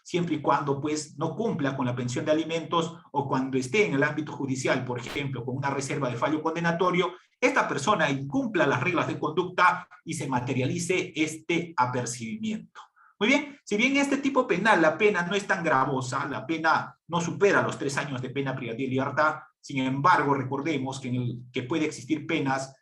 siempre y cuando pues no cumpla con la pensión de alimentos o cuando esté en el ámbito judicial, por ejemplo, con una reserva de fallo condenatorio, esta persona incumpla las reglas de conducta y se materialice este apercibimiento. Muy bien, si bien en este tipo penal la pena no es tan gravosa, la pena no supera los 3 años de pena privativa de libertad, sin embargo, recordemos que puede existir penas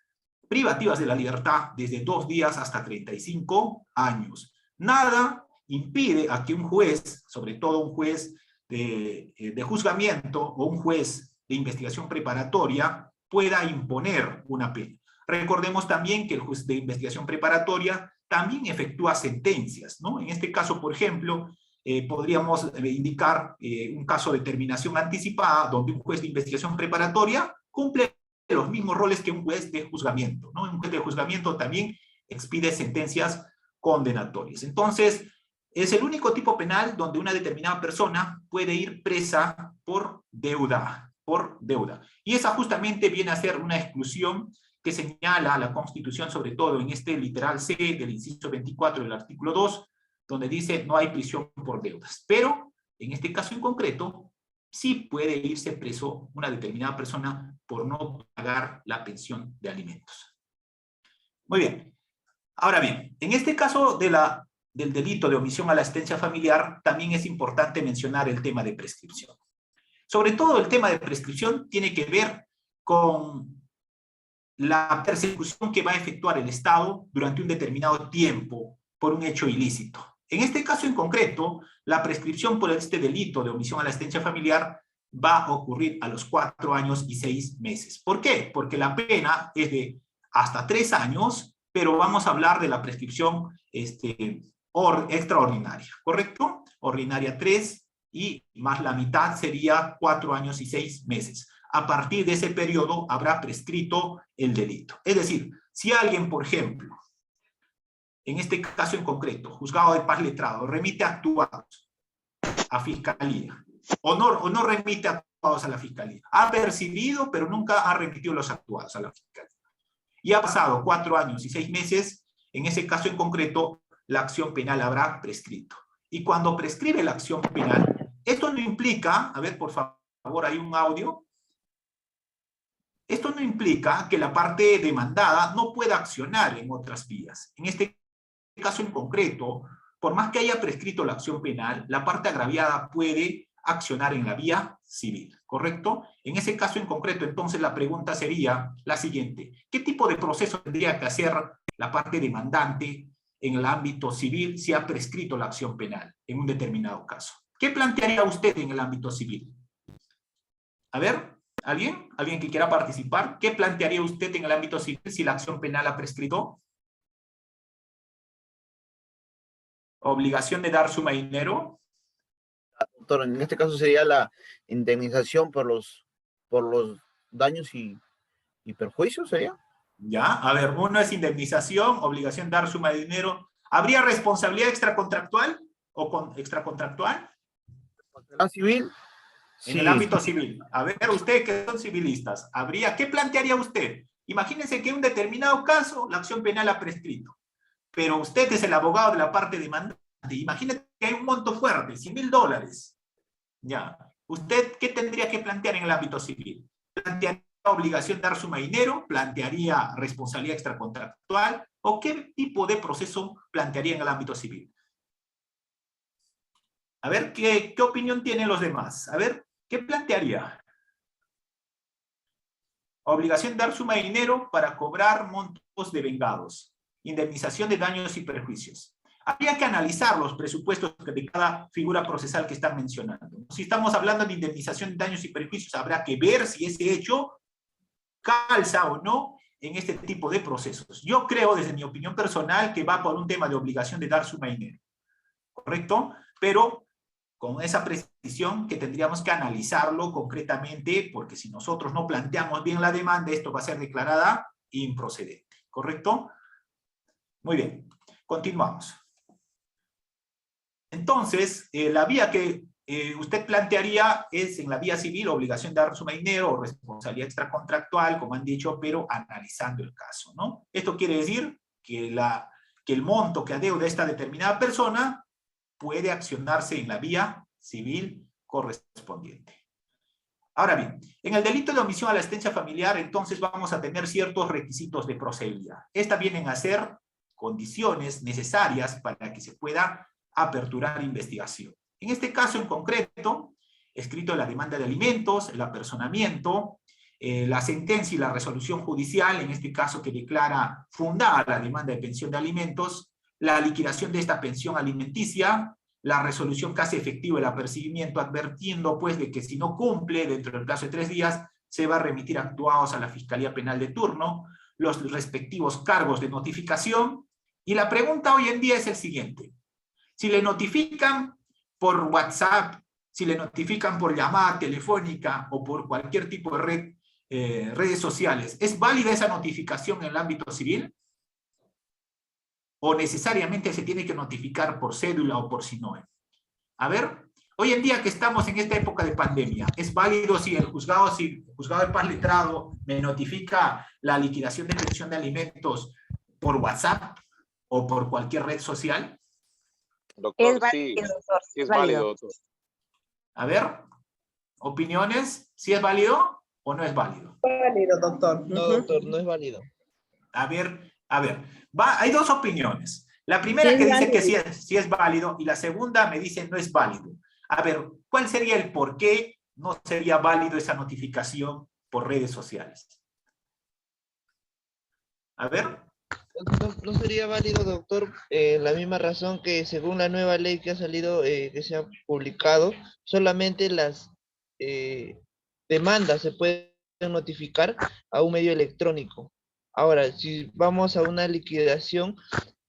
privativas de la libertad desde 2 días hasta 35 años. Nada impide a que un juez, sobre todo un juez de juzgamiento o un juez de investigación preparatoria, pueda imponer una pena. Recordemos también que el juez de investigación preparatoria también efectúa sentencias, ¿no? En este caso, por ejemplo, podríamos indicar un caso de terminación anticipada donde un juez de investigación preparatoria cumple los mismos roles que un juez de juzgamiento, ¿no? Un juez de juzgamiento también expide sentencias condenatorias. Entonces, es el único tipo penal donde una determinada persona puede ir presa por deuda. Y esa justamente viene a ser una exclusión que señala la Constitución, sobre todo en este literal C del inciso 24 del artículo 2, donde dice no hay prisión por deudas. Pero, en este caso en concreto, sí puede irse preso una determinada persona por no pagar la pensión de alimentos. Muy bien. Ahora bien, en este caso del delito de omisión a la asistencia familiar, también es importante mencionar el tema de prescripción. Sobre todo el tema de prescripción tiene que ver con la persecución que va a efectuar el Estado durante un determinado tiempo por un hecho ilícito. En este caso en concreto, la prescripción por este delito de omisión a la asistencia familiar va a ocurrir a los 4 años y 6 meses. ¿Por qué? Porque la pena es de hasta 3 años, pero vamos a hablar de la prescripción extraordinaria, ¿correcto? Ordinaria 3 y más la mitad sería 4 años y 6 meses. A partir de ese periodo habrá prescrito el delito. Es decir, si alguien, por ejemplo, en este caso en concreto, juzgado de paz letrado, remite actuados a fiscalía, o no remite actuados a la fiscalía, ha percibido, pero nunca ha remitido los actuados a la fiscalía, y ha pasado 4 años y 6 meses, en ese caso en concreto, la acción penal habrá prescrito. Y cuando prescribe la acción penal, esto no implica, a ver, por favor, hay un audio. Esto no implica que la parte demandada no pueda accionar en otras vías. En este caso en concreto, por más que haya prescrito la acción penal, la parte agraviada puede accionar en la vía civil, ¿correcto? En ese caso en concreto, entonces la pregunta sería la siguiente. ¿Qué tipo de proceso tendría que hacer la parte demandante en el ámbito civil si ha prescrito la acción penal en un determinado caso? ¿Qué plantearía usted en el ámbito civil? A ver, ¿alguien? ¿Alguien que quiera participar? ¿Qué plantearía usted en el ámbito civil si la acción penal ha prescrito? ¿Obligación de dar suma de dinero? Doctor, en este caso sería la indemnización por los daños y perjuicios, ¿sería? Ya, a ver, uno es indemnización, obligación de dar suma de dinero. ¿Habría responsabilidad extracontractual o extracontractual? ¿La civil? En el ámbito civil. A ver, ustedes que son civilistas, ¿qué plantearía usted? Imagínense que en un determinado caso la acción penal ha prescrito, pero usted es el abogado de la parte demandante. Imagínate que hay un monto fuerte, $100,000. Ya. ¿Usted qué tendría que plantear en el ámbito civil? ¿Plantearía obligación de dar suma de dinero? ¿Plantearía responsabilidad extracontractual? ¿O qué tipo de proceso plantearía en el ámbito civil? A ver, ¿qué opinión tienen los demás? A ver, ¿qué plantearía? Obligación de dar suma de dinero para cobrar montos de vengados. Indemnización de daños y perjuicios. Habría que analizar los presupuestos de cada figura procesal que están mencionando. Si estamos hablando de indemnización de daños y perjuicios, habrá que ver si ese hecho calza o no en este tipo de procesos. Yo creo, desde mi opinión personal, que va por un tema de obligación de dar suma de dinero. ¿Correcto? Pero con esa precisión que tendríamos que analizarlo concretamente, porque si nosotros no planteamos bien la demanda, esto va a ser declarada improcedente. ¿Correcto? Muy bien. Continuamos. Entonces, la vía que usted plantearía es en la vía civil, obligación de dar suma de dinero o responsabilidad extracontractual, como han dicho, pero analizando el caso, ¿no? Esto quiere decir que el monto que adeuda esta determinada persona puede accionarse en la vía civil correspondiente. Ahora bien, en el delito de omisión a la asistencia familiar, entonces vamos a tener ciertos requisitos de procedibilidad. Estas vienen a ser condiciones necesarias para que se pueda aperturar investigación. En este caso en concreto, escrito la demanda de alimentos, el apersonamiento, la sentencia y la resolución judicial, en este caso que declara fundada la demanda de pensión de alimentos, la liquidación de esta pensión alimenticia, la resolución que hace efectivo el apercibimiento, advirtiendo pues de que si no cumple dentro del plazo de 3 días, se va a remitir actuados a la Fiscalía Penal de turno, los respectivos cargos de notificación, y la pregunta hoy en día es el siguiente. Si le notifican por WhatsApp, si le notifican por llamada telefónica o por cualquier tipo de redes sociales, ¿es válida esa notificación en el ámbito civil? ¿O necesariamente se tiene que notificar por cédula o por SINOE? A ver, hoy en día que estamos en esta época de pandemia, ¿es válido si el juzgado de paz letrado me notifica la liquidación de pensión de alimentos por WhatsApp o por cualquier red social? Doctor, sí, doctor, sí es válido, doctor. A ver, opiniones, ¿sí es válido o no es válido? Válido, doctor. No, doctor, no es válido. A ver, hay dos opiniones. La primera que dice que sí es válido y la segunda me dice no es válido. A ver, ¿cuál sería el por qué no sería válido esa notificación por redes sociales? A ver. No sería válido, doctor, la misma razón que según la nueva ley que ha salido, que se ha publicado, solamente las demandas se pueden notificar a un medio electrónico. Ahora, si vamos a una liquidación,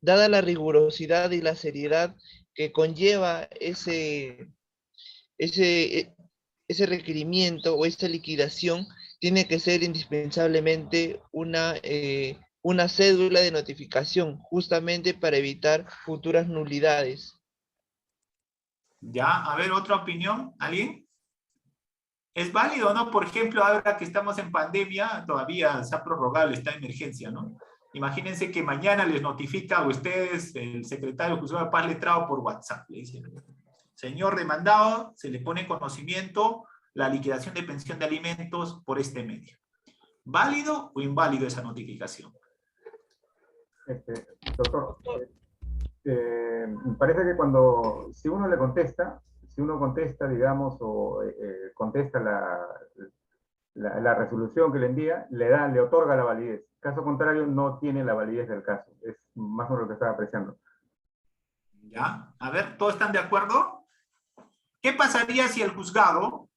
dada la rigurosidad y la seriedad que conlleva ese requerimiento o esa liquidación, tiene que ser indispensablemente una cédula de notificación, justamente para evitar futuras nulidades. Ya, a ver, otra opinión, ¿alguien? ¿Es válido o no? Por ejemplo, ahora que estamos en pandemia, todavía se ha prorrogado esta emergencia, ¿no? Imagínense que mañana les notifica a ustedes el secretario juzgado de paz letrado por WhatsApp. Le dicen, señor demandado, se le pone en conocimiento la liquidación de pensión de alimentos por este medio. ¿Válido o inválido esa notificación? Doctor, me parece que si uno le contesta, si uno contesta, digamos, o contesta la resolución que le envía, le otorga la validez. Caso contrario, no tiene la validez del caso. Es más o menos lo que estaba apreciando. ¿Ya? A ver, ¿todos están de acuerdo? ¿Qué pasaría si el juzgado,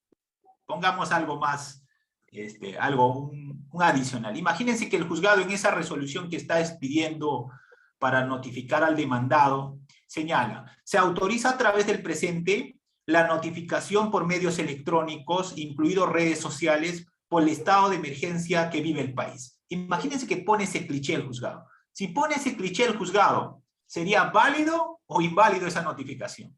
pongamos algo más, un adicional? Imagínense que el juzgado en esa resolución que está expidiendo para notificar al demandado, señala, se autoriza a través del presente la notificación por medios electrónicos, incluidos redes sociales, por el estado de emergencia que vive el país. Imagínense que pone ese cliché el juzgado. Si pone ese cliché el juzgado, ¿sería válido o inválido esa notificación?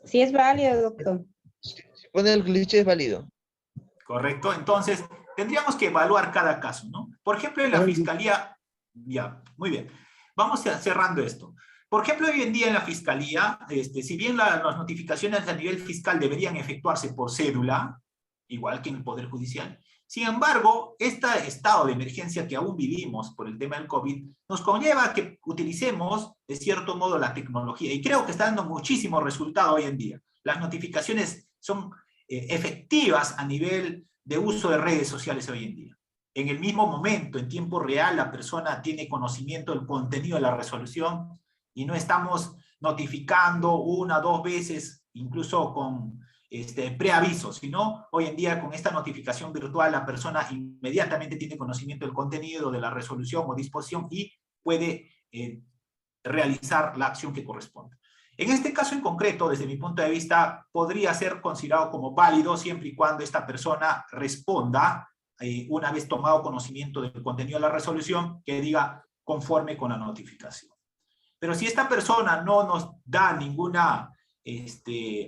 Sí es válido, doctor. Si pone el cliché es válido. Correcto, entonces tendríamos que evaluar cada caso, ¿no? Por ejemplo, en la fiscalía, ya, muy bien, vamos cerrando esto. Por ejemplo, hoy en día en la fiscalía, si bien las notificaciones a nivel fiscal deberían efectuarse por cédula, igual que en el Poder Judicial, sin embargo, este estado de emergencia que aún vivimos por el tema del COVID, nos conlleva a que utilicemos, de cierto modo, la tecnología, y creo que está dando muchísimo resultado hoy en día. Las notificaciones son efectivas a nivel de uso de redes sociales hoy en día. En el mismo momento, en tiempo real, la persona tiene conocimiento del contenido de la resolución y no estamos notificando una o dos veces, incluso con preaviso, sino hoy en día con esta notificación virtual la persona inmediatamente tiene conocimiento del contenido de la resolución o disposición y puede realizar la acción que corresponde. En este caso en concreto, desde mi punto de vista, podría ser considerado como válido siempre y cuando esta persona responda, una vez tomado conocimiento del contenido de la resolución, que diga conforme con la notificación. Pero si esta persona no nos da ninguna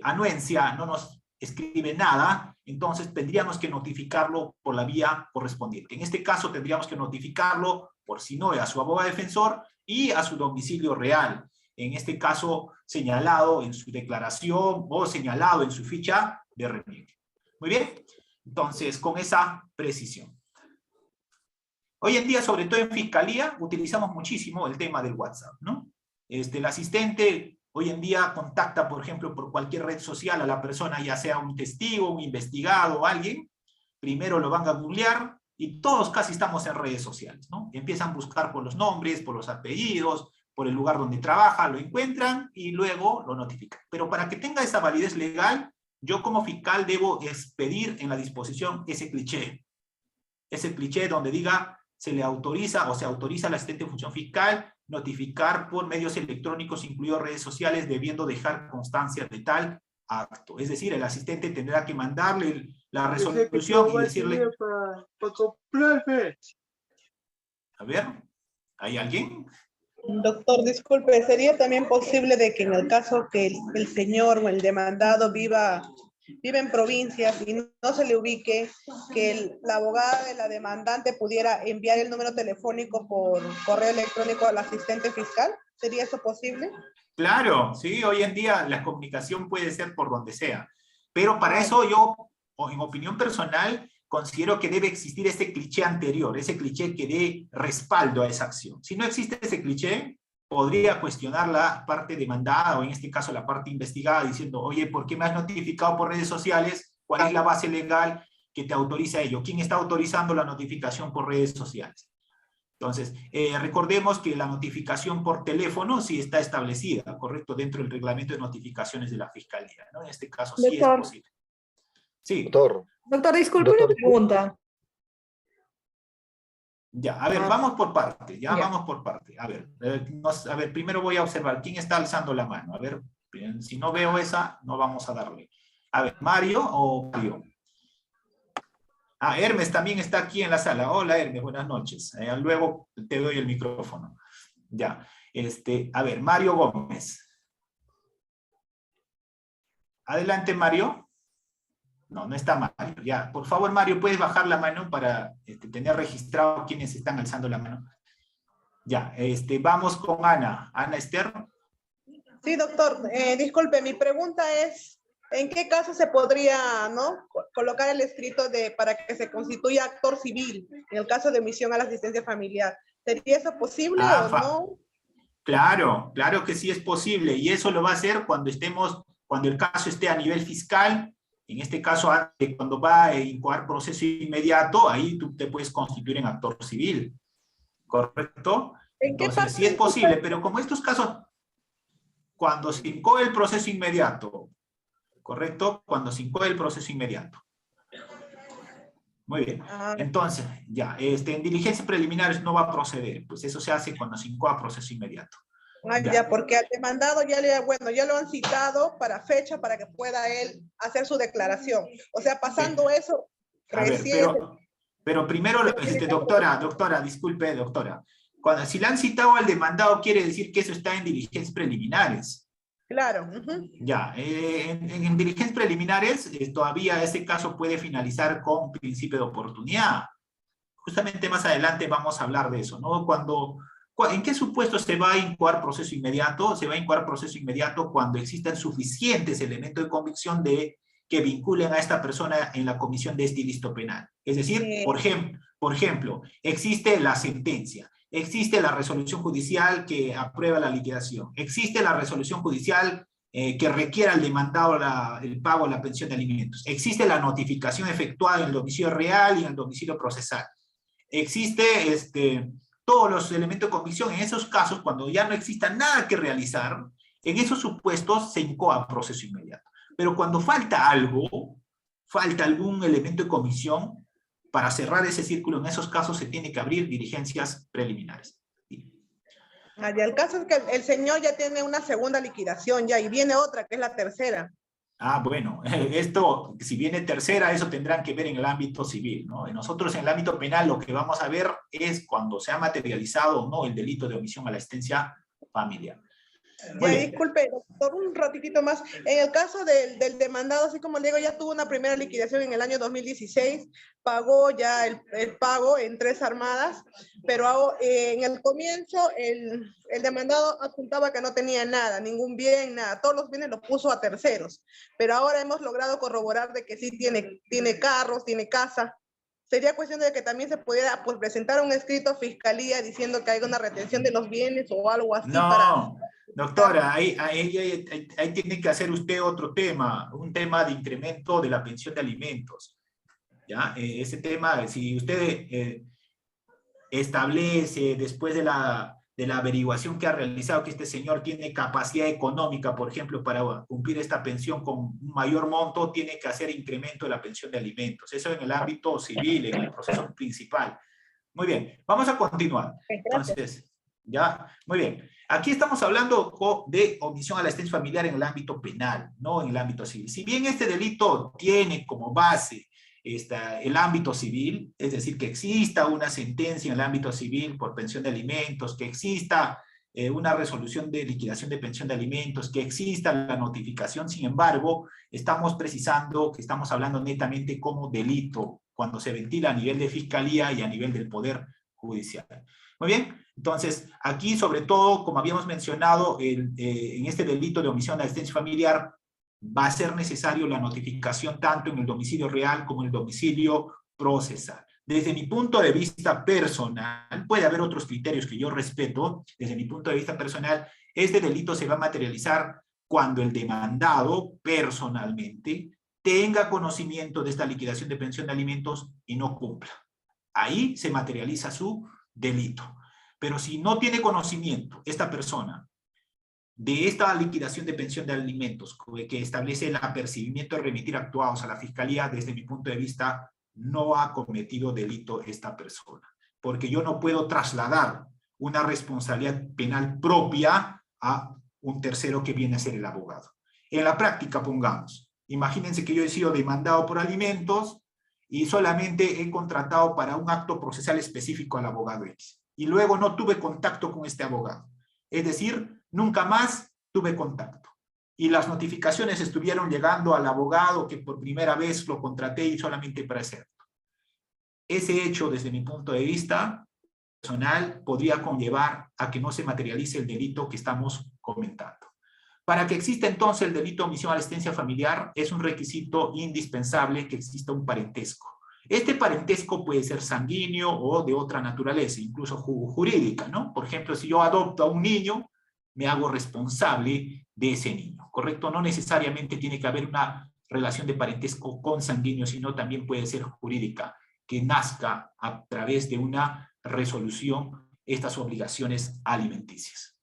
anuencia, no nos escribe nada, entonces tendríamos que notificarlo por la vía correspondiente. En este caso tendríamos que notificarlo por SINOE a su abogado defensor y a su domicilio real. En este caso señalado en su declaración o señalado en su ficha de remite. Muy bien, entonces con esa precisión. Hoy en día, sobre todo en fiscalía, utilizamos muchísimo el tema del WhatsApp, ¿no? El asistente hoy en día contacta, por ejemplo, por cualquier red social a la persona, ya sea un testigo, un investigado o alguien, primero lo van a googlear y todos casi estamos en redes sociales, ¿no? Empiezan a buscar por los nombres, por los apellidos, por el lugar donde trabaja, lo encuentran y luego lo notifican. Pero para que tenga esa validez legal, yo como fiscal debo expedir en la disposición ese cliché donde diga se le autoriza o se autoriza al asistente de función fiscal notificar por medios electrónicos, incluidos redes sociales, debiendo dejar constancia de tal acto. Es decir, el asistente tendrá que mandarle la resolución y decirle... A ver, ¿hay alguien? Doctor, disculpe, ¿sería también posible de que en el caso que el señor o el demandado vive en provincias y no se le ubique, que la abogada de la demandante pudiera enviar el número telefónico por correo electrónico al asistente fiscal? ¿Sería eso posible? Claro, sí, hoy en día la comunicación puede ser por donde sea, pero para eso yo, en opinión personal, considero que debe existir ese cliché anterior, ese cliché que dé respaldo a esa acción. Si no existe ese cliché, podría cuestionar la parte demandada, o en este caso la parte investigada, diciendo, oye, ¿por qué me has notificado por redes sociales? ¿Cuál es la base legal que te autoriza ello? ¿Quién está autorizando la notificación por redes sociales? Entonces, recordemos que la notificación por teléfono sí está establecida, ¿correcto? Dentro del reglamento de notificaciones de la Fiscalía, ¿no? En este caso sí es posible. Sí. Doctor, disculpe una pregunta. Ya, a ver, vamos por parte, vamos por parte. A ver, primero voy a observar quién está alzando la mano. A ver, si no veo esa, no vamos a darle. A ver, ¿Mario o Mario? Ah, Hermes también está aquí en la sala. Hola, Hermes, buenas noches. Luego te doy el micrófono. Ya, a ver, Mario Gómez. Adelante, Mario. No, no está Mario. Ya, por favor, Mario, ¿puedes bajar la mano para tener registrado quiénes están alzando la mano? Ya, vamos con Ana. Ana Esther. Sí, doctor. Disculpe, mi pregunta es, ¿en qué caso se podría, ¿no?, colocar el escrito para que se constituya actor civil en el caso de omisión a la asistencia familiar? ¿Sería eso posible o no? Claro, claro que sí es posible. Y eso lo va a hacer cuando estemos Cuando el caso esté a nivel fiscal, en este caso, cuando va a incoar proceso inmediato, ahí tú te puedes constituir en actor civil, ¿correcto? Entonces, sí es posible, pero como estos casos, cuando se incoe el proceso inmediato, ¿correcto? Cuando se incoe el proceso inmediato. Muy bien. Entonces, ya, en diligencias preliminares no va a proceder, pues eso se hace cuando se incoa proceso inmediato. Ya, porque al demandado ya lo han citado para fecha para que pueda él hacer su declaración. O sea, pasando eso, recién... Pero primero, doctora, disculpe, doctora. Si le han citado al demandado, quiere decir que eso está en diligencias preliminares. Claro. Ya, en diligencias preliminares, todavía ese caso puede finalizar con principio de oportunidad. Justamente más adelante vamos a hablar de eso, ¿no? ¿En qué supuesto se va a incoar proceso inmediato? Se va a incoar proceso inmediato cuando existan suficientes elementos de convicción que vinculen a esta persona en la comisión de este ilícito penal. Es decir, por ejemplo, existe la sentencia, existe la resolución judicial que aprueba la liquidación, existe la resolución judicial que requiera al demandado el pago de la pensión de alimentos, existe la notificación efectuada en el domicilio real y en el domicilio procesal, existe todos los elementos de convicción. En esos casos, cuando ya no exista nada que realizar, en esos supuestos se incoa proceso inmediato. Pero cuando falta algo, falta algún elemento de convicción, para cerrar ese círculo, en esos casos se tiene que abrir diligencias preliminares. Y el caso es que el señor ya tiene una segunda liquidación ya, y viene otra, que es la tercera. Bueno, esto, si viene tercera, eso tendrán que ver en el ámbito civil, ¿no? Nosotros en el ámbito penal lo que vamos a ver es cuando se ha materializado o no el delito de omisión a la asistencia familiar. Ya, disculpe, doctor, un ratitito más. En el caso del demandado, así como le digo, ya tuvo una primera liquidación en el año 2016, pagó ya el pago en 3 armadas, pero en el comienzo el demandado apuntaba que no tenía nada, ningún bien, nada, todos los bienes los puso a terceros, pero ahora hemos logrado corroborar de que sí tiene carros, tiene casa. Sería cuestión de que también se pudiera presentar un escrito a fiscalía diciendo que hay una retención de los bienes o algo así. No, doctora, ahí tiene que hacer usted otro tema, un tema de incremento de la pensión de alimentos. ¿Ya? Ese tema, si usted establece después de la averiguación que ha realizado que este señor tiene capacidad económica, por ejemplo, para cumplir esta pensión con un mayor monto, tiene que hacer incremento de la pensión de alimentos. Eso en el ámbito civil, en el proceso principal. Muy bien, vamos a continuar. Entonces, ya, muy bien. Aquí estamos hablando de omisión a la asistencia familiar en el ámbito penal, no en el ámbito civil. Si bien este delito tiene como base el ámbito civil, es decir, que exista una sentencia en el ámbito civil por pensión de alimentos, que exista una resolución de liquidación de pensión de alimentos, que exista la notificación. Sin embargo, estamos precisando que estamos hablando netamente como delito, cuando se ventila a nivel de fiscalía y a nivel del Poder Judicial. Muy bien, entonces, aquí sobre todo, como habíamos mencionado, en este delito de omisión a la asistencia familiar, va a ser necesario la notificación tanto en el domicilio real como en el domicilio procesal. Desde mi punto de vista personal, puede haber otros criterios que yo respeto, desde mi punto de vista personal, este delito se va a materializar cuando el demandado personalmente tenga conocimiento de esta liquidación de pensión de alimentos y no cumpla. Ahí se materializa su delito. Pero si no tiene conocimiento esta persona de esta liquidación de pensión de alimentos que establece el apercibimiento de remitir actuados a la fiscalía, desde mi punto de vista, no ha cometido delito esta persona. Porque yo no puedo trasladar una responsabilidad penal propia a un tercero que viene a ser el abogado. En la práctica, pongamos, imagínense que yo he sido demandado por alimentos y solamente he contratado para un acto procesal específico al abogado X. Y luego no tuve contacto con este abogado. Es decir, nunca más tuve contacto. Y las notificaciones estuvieron llegando al abogado que por primera vez lo contraté y solamente para hacerlo. Ese hecho, desde mi punto de vista personal, podría conllevar a que no se materialice el delito que estamos comentando. Para que exista entonces el delito de omisión a la asistencia familiar, es un requisito indispensable que exista un parentesco. Este parentesco puede ser sanguíneo o de otra naturaleza, incluso jurídica, ¿no? Por ejemplo, si yo adopto a un niño, me hago responsable de ese niño, ¿correcto? No necesariamente tiene que haber una relación de parentesco consanguíneo, sino también puede ser jurídica, que nazca a través de una resolución estas obligaciones alimenticias.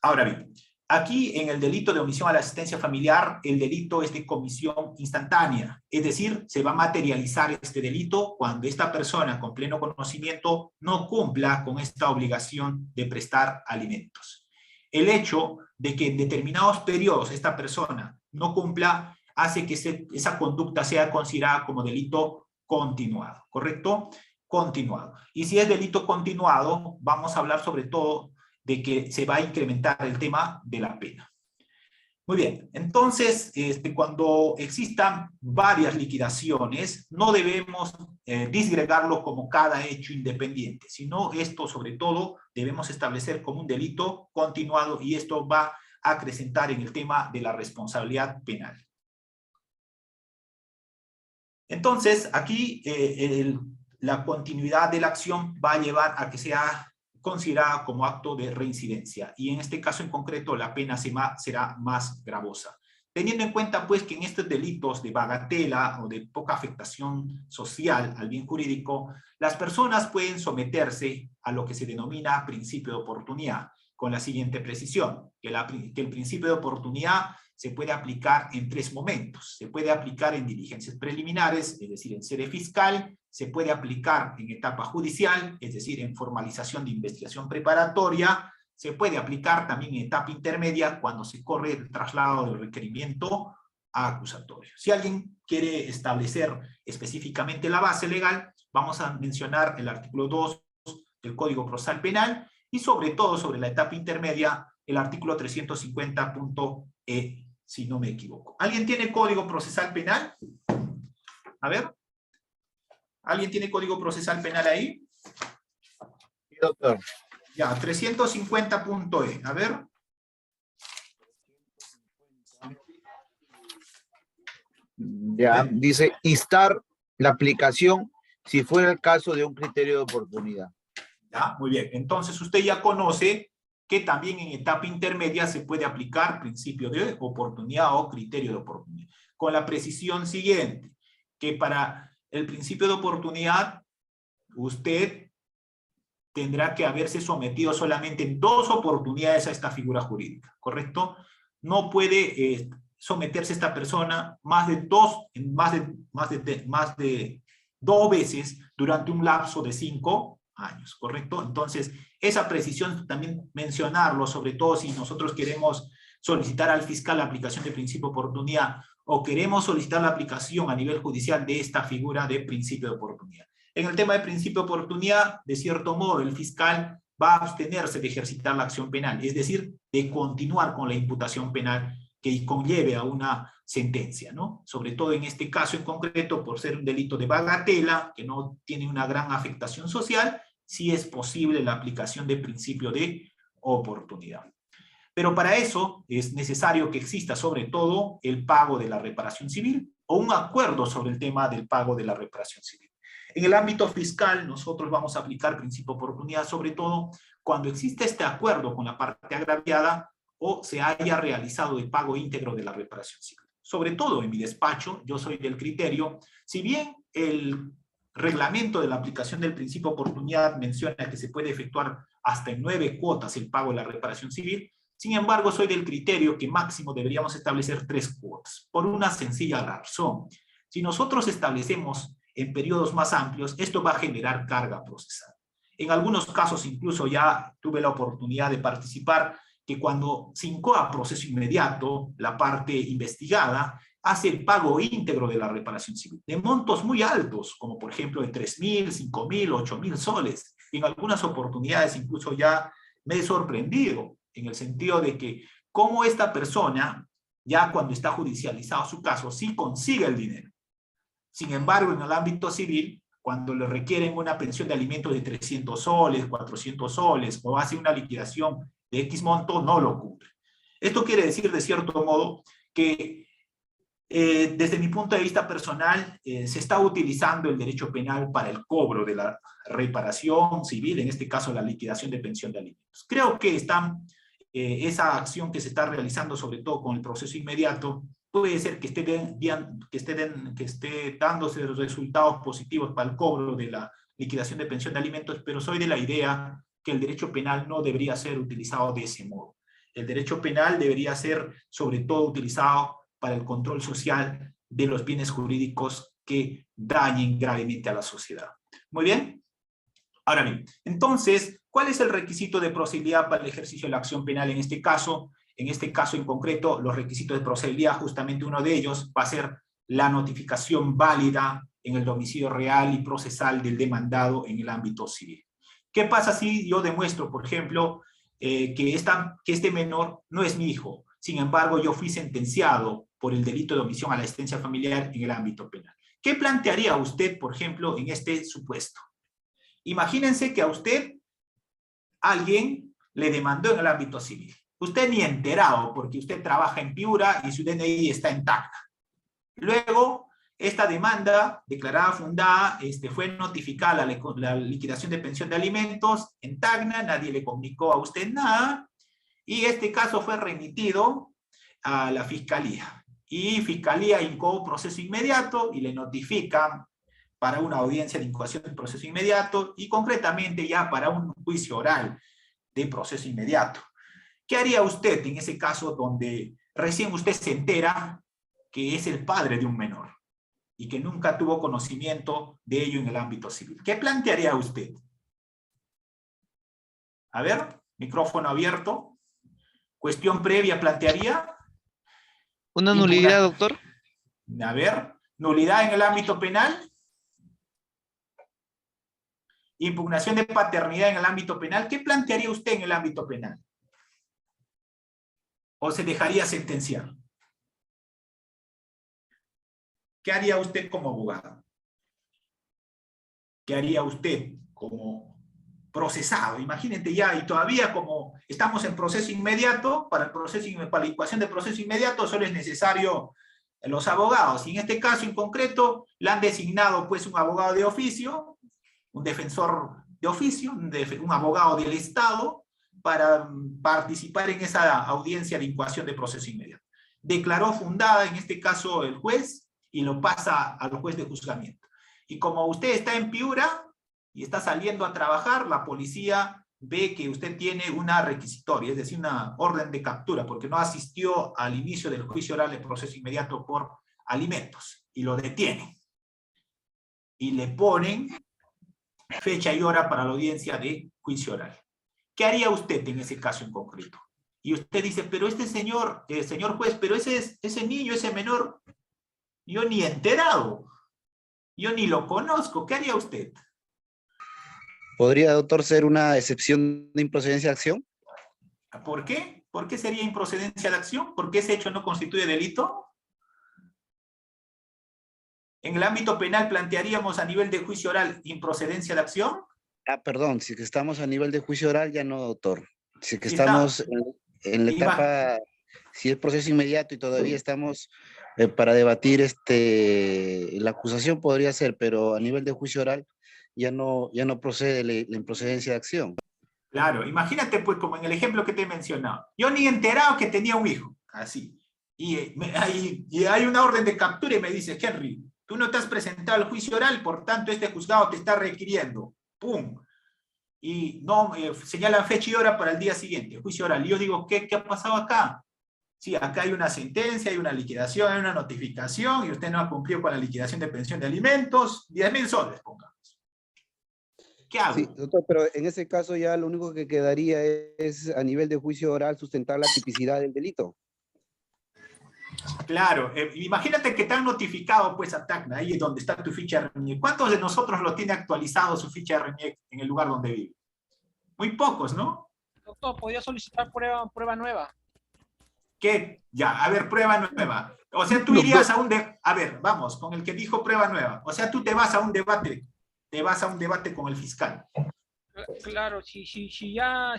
Ahora bien, aquí en el delito de omisión a la asistencia familiar, el delito es de comisión instantánea, es decir, se va a materializar este delito cuando esta persona con pleno conocimiento no cumpla con esta obligación de prestar alimentos. El hecho de que en determinados periodos esta persona no cumpla hace que esa conducta sea considerada como delito continuado, ¿correcto? Continuado. Y si es delito continuado, vamos a hablar sobre todo de que se va a incrementar el tema de la pena. Muy bien, entonces, cuando existan varias liquidaciones, no debemos disgregarlo como cada hecho independiente, sino esto sobre todo debemos establecer como un delito continuado y esto va a acrecentar en el tema de la responsabilidad penal. Entonces, aquí la continuidad de la acción va a llevar a que sea considerada como acto de reincidencia y en este caso en concreto la pena será más gravosa. Teniendo en cuenta pues que en estos delitos de bagatela o de poca afectación social al bien jurídico, las personas pueden someterse a lo que se denomina principio de oportunidad, con la siguiente precisión, que el principio de oportunidad se puede aplicar en 3 momentos. Se puede aplicar en diligencias preliminares, es decir, en sede fiscal, se puede aplicar en etapa judicial, es decir, en formalización de investigación preparatoria, se puede aplicar también en etapa intermedia cuando se corre el traslado del requerimiento a acusatorio. Si alguien quiere establecer específicamente la base legal, vamos a mencionar el artículo 2 del Código Procesal Penal y sobre todo sobre la etapa intermedia, el artículo 350.e, si no me equivoco. ¿Alguien tiene Código Procesal Penal? A ver. ¿Alguien tiene Código Procesal Penal ahí? Sí, doctor. Ya, 350.e. A ver. Ya, dice instar la aplicación si fuera el caso de un criterio de oportunidad. Ya, muy bien. Entonces usted ya conoce que también en etapa intermedia se puede aplicar principio de oportunidad o criterio de oportunidad. Con la precisión siguiente, que para el principio de oportunidad, usted tendrá que haberse sometido solamente en 2 oportunidades a esta figura jurídica, ¿correcto? No puede someterse esta persona más de 2 veces durante un lapso de 5 años, ¿correcto? Entonces, esa precisión también mencionarlo, sobre todo si nosotros queremos solicitar al fiscal la aplicación de principio de oportunidad o queremos solicitar la aplicación a nivel judicial de esta figura de principio de oportunidad. En el tema de principio de oportunidad, de cierto modo, el fiscal va a abstenerse de ejercitar la acción penal, es decir, de continuar con la imputación penal que conlleve a una sentencia, ¿no? Sobre todo en este caso en concreto, por ser un delito de bagatela, que no tiene una gran afectación social, sí es posible la aplicación de principio de oportunidad. Pero para eso es necesario que exista sobre todo el pago de la reparación civil o un acuerdo sobre el tema del pago de la reparación civil. En el ámbito fiscal nosotros vamos a aplicar principio de oportunidad sobre todo cuando existe este acuerdo con la parte agraviada o se haya realizado el pago íntegro de la reparación civil. Sobre todo en mi despacho, yo soy del criterio, si bien el reglamento de la aplicación del principio de oportunidad menciona que se puede efectuar hasta en 9 cuotas el pago de la reparación civil, sin embargo soy del criterio que máximo deberíamos establecer 3 cuotas, por una sencilla razón. Si nosotros establecemos en periodos más amplios, esto va a generar carga procesal. En algunos casos incluso ya tuve la oportunidad de participar que cuando se incoa proceso inmediato, la parte investigada hace el pago íntegro de la reparación civil, de montos muy altos, como por ejemplo de 3.000, 5.000, 8.000 soles. En algunas oportunidades incluso ya me he sorprendido, en el sentido de que cómo esta persona, ya cuando está judicializado su caso, sí consigue el dinero. Sin embargo, en el ámbito civil, cuando le requieren una pensión de alimentos de 300 soles, 400 soles, o hace una liquidación de X monto, no lo cumple. Esto quiere decir, de cierto modo, que Desde mi punto de vista personal, se está utilizando el derecho penal para el cobro de la reparación civil, en este caso la liquidación de pensión de alimentos. Creo que esa acción que se está realizando, sobre todo con el proceso inmediato, puede ser que esté dándose resultados positivos para el cobro de la liquidación de pensión de alimentos, pero soy de la idea que el derecho penal no debería ser utilizado de ese modo. El derecho penal debería ser, sobre todo, utilizado para el control social de los bienes jurídicos que dañen gravemente a la sociedad. Muy bien. Ahora bien, entonces, ¿cuál es el requisito de procedibilidad para el ejercicio de la acción penal en este caso? En este caso en concreto, los requisitos de procedibilidad, justamente uno de ellos va a ser la notificación válida en el domicilio real y procesal del demandado en el ámbito civil. ¿Qué pasa si yo demuestro, por ejemplo, que este menor no es mi hijo? Sin embargo, yo fui sentenciado por el delito de omisión a la asistencia familiar en el ámbito penal. ¿Qué plantearía usted, por ejemplo, en este supuesto? Imagínense que a usted alguien le demandó en el ámbito civil. Usted ni enterado, porque usted trabaja en Piura y su DNI está en Tacna. Luego, esta demanda declarada fundada fue notificada la liquidación de pensión de alimentos en Tacna, nadie le comunicó a usted nada, y este caso fue remitido a la Fiscalía. Y Fiscalía incoó proceso inmediato y le notifican para una audiencia de incoación del proceso inmediato y concretamente ya para un juicio oral de proceso inmediato. ¿Qué haría usted en ese caso donde recién usted se entera que es el padre de un menor y que nunca tuvo conocimiento de ello en el ámbito civil? ¿Qué plantearía usted? A ver, micrófono abierto. ¿Cuestión previa plantearía? ¿Una nulidad, doctor? A ver, ¿nulidad en el ámbito penal? Impugnación de paternidad en el ámbito penal. ¿Qué plantearía usted en el ámbito penal? ¿O se dejaría sentenciar? ¿Qué haría usted como abogado? ¿Qué haría usted como procesado? Imagínate ya, y todavía como estamos en proceso inmediato, para la ecuación de proceso inmediato solo es necesario los abogados. Y en este caso en concreto, le han designado pues un abogado de oficio, un defensor de oficio, un abogado del Estado, para participar en esa audiencia de incoación de proceso inmediato. Declaró fundada en este caso el juez y lo pasa al juez de juzgamiento. Y como usted está en Piura y está saliendo a trabajar, la policía ve que usted tiene una requisitoria, es decir, una orden de captura, porque no asistió al inicio del juicio oral de proceso inmediato por alimentos, y lo detienen. Y le ponen fecha y hora para la audiencia de juicio oral. ¿Qué haría usted en ese caso en concreto? Y usted dice, pero este señor juez, pero ese niño, ese menor, yo ni he enterado, yo ni lo conozco, ¿qué haría usted? ¿Podría, doctor, ser una excepción de improcedencia de acción? ¿Por qué? ¿Por qué sería improcedencia de acción? ¿Por qué ese hecho no constituye delito? En el ámbito penal plantearíamos a nivel de juicio oral improcedencia de acción. Perdón, si que estamos a nivel de juicio oral, ya no, doctor. Si que estamos en la etapa, si es proceso inmediato y todavía estamos para debatir la acusación, podría ser, pero a nivel de juicio oral ya no procede la improcedencia de acción. Claro, imagínate pues como en el ejemplo que te he mencionado. Yo ni he enterado que tenía un hijo, así. Y hay una orden de captura y me dice, Henry, tú no te has presentado al juicio oral, por tanto este juzgado te está requiriendo. ¡Pum! Y no señalan fecha y hora para el día siguiente, juicio oral. Y yo digo, ¿qué ha pasado acá? Sí, acá hay una sentencia, hay una liquidación, hay una notificación, y usted no ha cumplido con la liquidación de pensión de alimentos, 10.000 soles, pongamos. ¿Qué hago? Sí, doctor, pero en ese caso ya lo único que quedaría es a nivel de juicio oral sustentar la tipicidad del delito. Claro, imagínate que te han notificado pues a Tacna, ahí es donde está tu ficha de RENIEC. ¿Cuántos de nosotros lo tiene actualizado su ficha de RENIEC en el lugar donde vive? Muy pocos, ¿no? Doctor, ¿podría solicitar prueba nueva? ¿Qué? Ya, a ver, prueba nueva. O sea, tú irías a un a ver, vamos, con el que dijo prueba nueva. O sea, tú te vas a un debate con el fiscal. Claro, si ya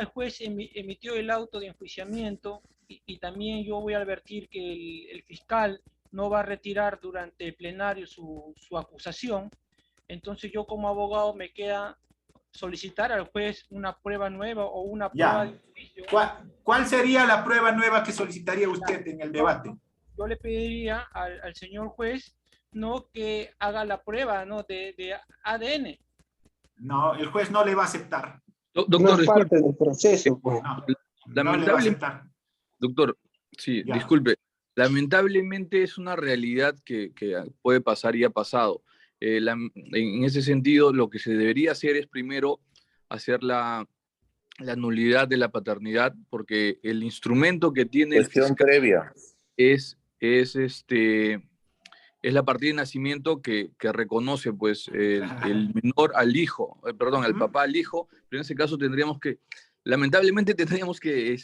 el juez emitió el auto de enjuiciamiento y también yo voy a advertir que el fiscal no va a retirar durante el plenario su acusación, entonces yo como abogado me queda solicitar al juez una prueba nueva o una prueba de juicio. ¿Cuál sería la prueba nueva que solicitaría usted en el debate? Yo le pediría al señor juez, ¿no?, que haga la prueba, ¿no?, de ADN. No, el juez no le va a aceptar. Doctor, no es disculpe. parte del proceso, pues. No le va a aceptar. Doctor, sí, Ya. disculpe. Lamentablemente es una realidad que puede pasar y ha pasado. En ese sentido, lo que se debería hacer es primero hacer la nulidad de la paternidad, porque el instrumento que tiene el Cuestión fiscal previa. es la partida de nacimiento que reconoce pues el menor al hijo, perdón, al papá al hijo, pero en ese caso lamentablemente tendríamos que,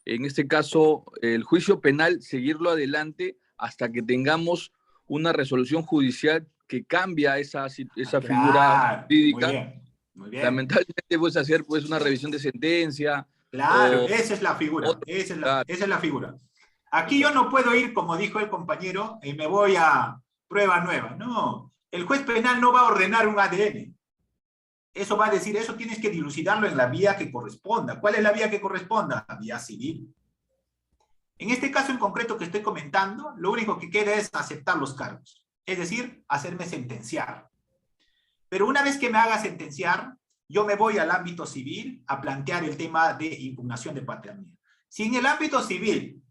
en este caso, el juicio penal seguirlo adelante hasta que tengamos una resolución judicial que cambia esa figura jurídica. Muy bien. Lamentablemente pues hacer pues una revisión de sentencia. Claro, esa es la figura, esa es la figura. Aquí yo no puedo ir, como dijo el compañero, y me voy a prueba nueva. No, el juez penal no va a ordenar un ADN. Eso va a decir, eso tienes que dilucidarlo en la vía que corresponda. ¿Cuál es la vía que corresponda? La vía civil. En este caso en concreto que estoy comentando, lo único que queda es aceptar los cargos. Es decir, hacerme sentenciar. Pero una vez que me haga sentenciar, yo me voy al ámbito civil a plantear el tema de impugnación de paternidad. Si en el ámbito civil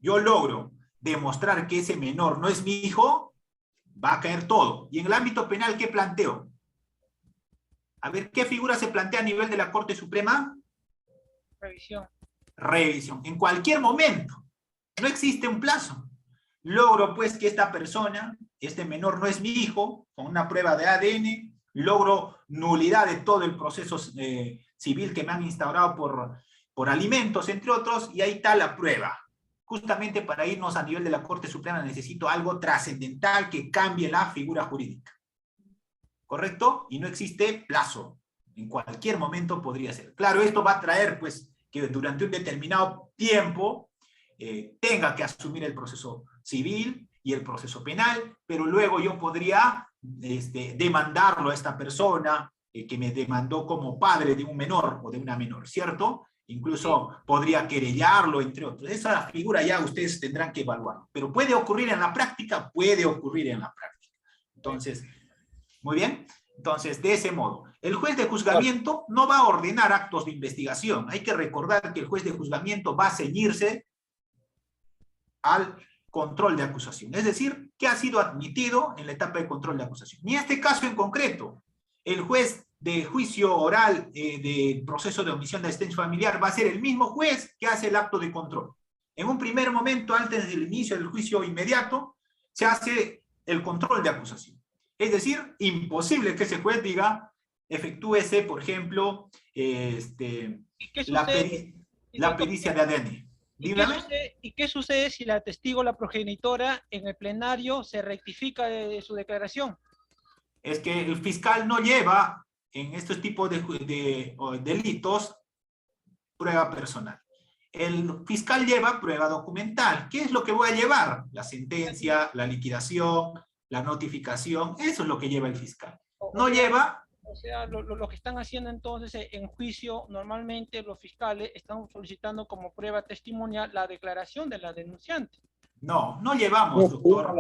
yo logro demostrar que ese menor no es mi hijo, va a caer todo. Y en el ámbito penal, ¿qué planteo? A ver, ¿qué figura se plantea a nivel de la Corte Suprema? Revisión. Revisión. En cualquier momento. No existe un plazo. Logro, pues, que esta persona, este menor no es mi hijo, con una prueba de ADN, logro nulidad de todo el proceso civil que me han instaurado por alimentos, entre otros, y ahí está la prueba. Justamente para irnos a nivel de la Corte Suprema necesito algo trascendental que cambie la figura jurídica. ¿Correcto? Y no existe plazo. En cualquier momento podría ser. Claro, esto va a traer, pues, que durante un determinado tiempo tenga que asumir el proceso civil y el proceso penal, pero luego yo podría demandarlo a esta persona que me demandó como padre de un menor o de una menor, ¿cierto? Incluso podría querellarlo, entre otros. Esa figura ya ustedes tendrán que evaluar. Pero puede ocurrir en la práctica, puede ocurrir en la práctica. Entonces, muy bien. Entonces, de ese modo, el juez de juzgamiento no va a ordenar actos de investigación. Hay que recordar que el juez de juzgamiento va a ceñirse al control de acusación. Es decir, que ha sido admitido en la etapa de control de acusación. Y en este caso en concreto, el juez de juicio oral de proceso de omisión de asistencia familiar va a ser el mismo juez que hace el acto de control. En un primer momento, antes del inicio del juicio inmediato, se hace el control de acusación. Es decir, imposible que ese juez diga, efectúese, por ejemplo, la pericia de ADN. ¿Y qué sucede si la testigo, la progenitora, en el plenario se rectifica de su declaración? Es que el fiscal no lleva en estos tipos de delitos prueba personal. El fiscal lleva prueba documental. ¿Qué es lo que voy a llevar? La sentencia, la liquidación, la notificación. Eso es lo que lleva el fiscal. No lleva... O sea, lo que están haciendo entonces en juicio, normalmente los fiscales están solicitando como prueba testimonial la declaración de la denunciante. No, no llevamos, doctor.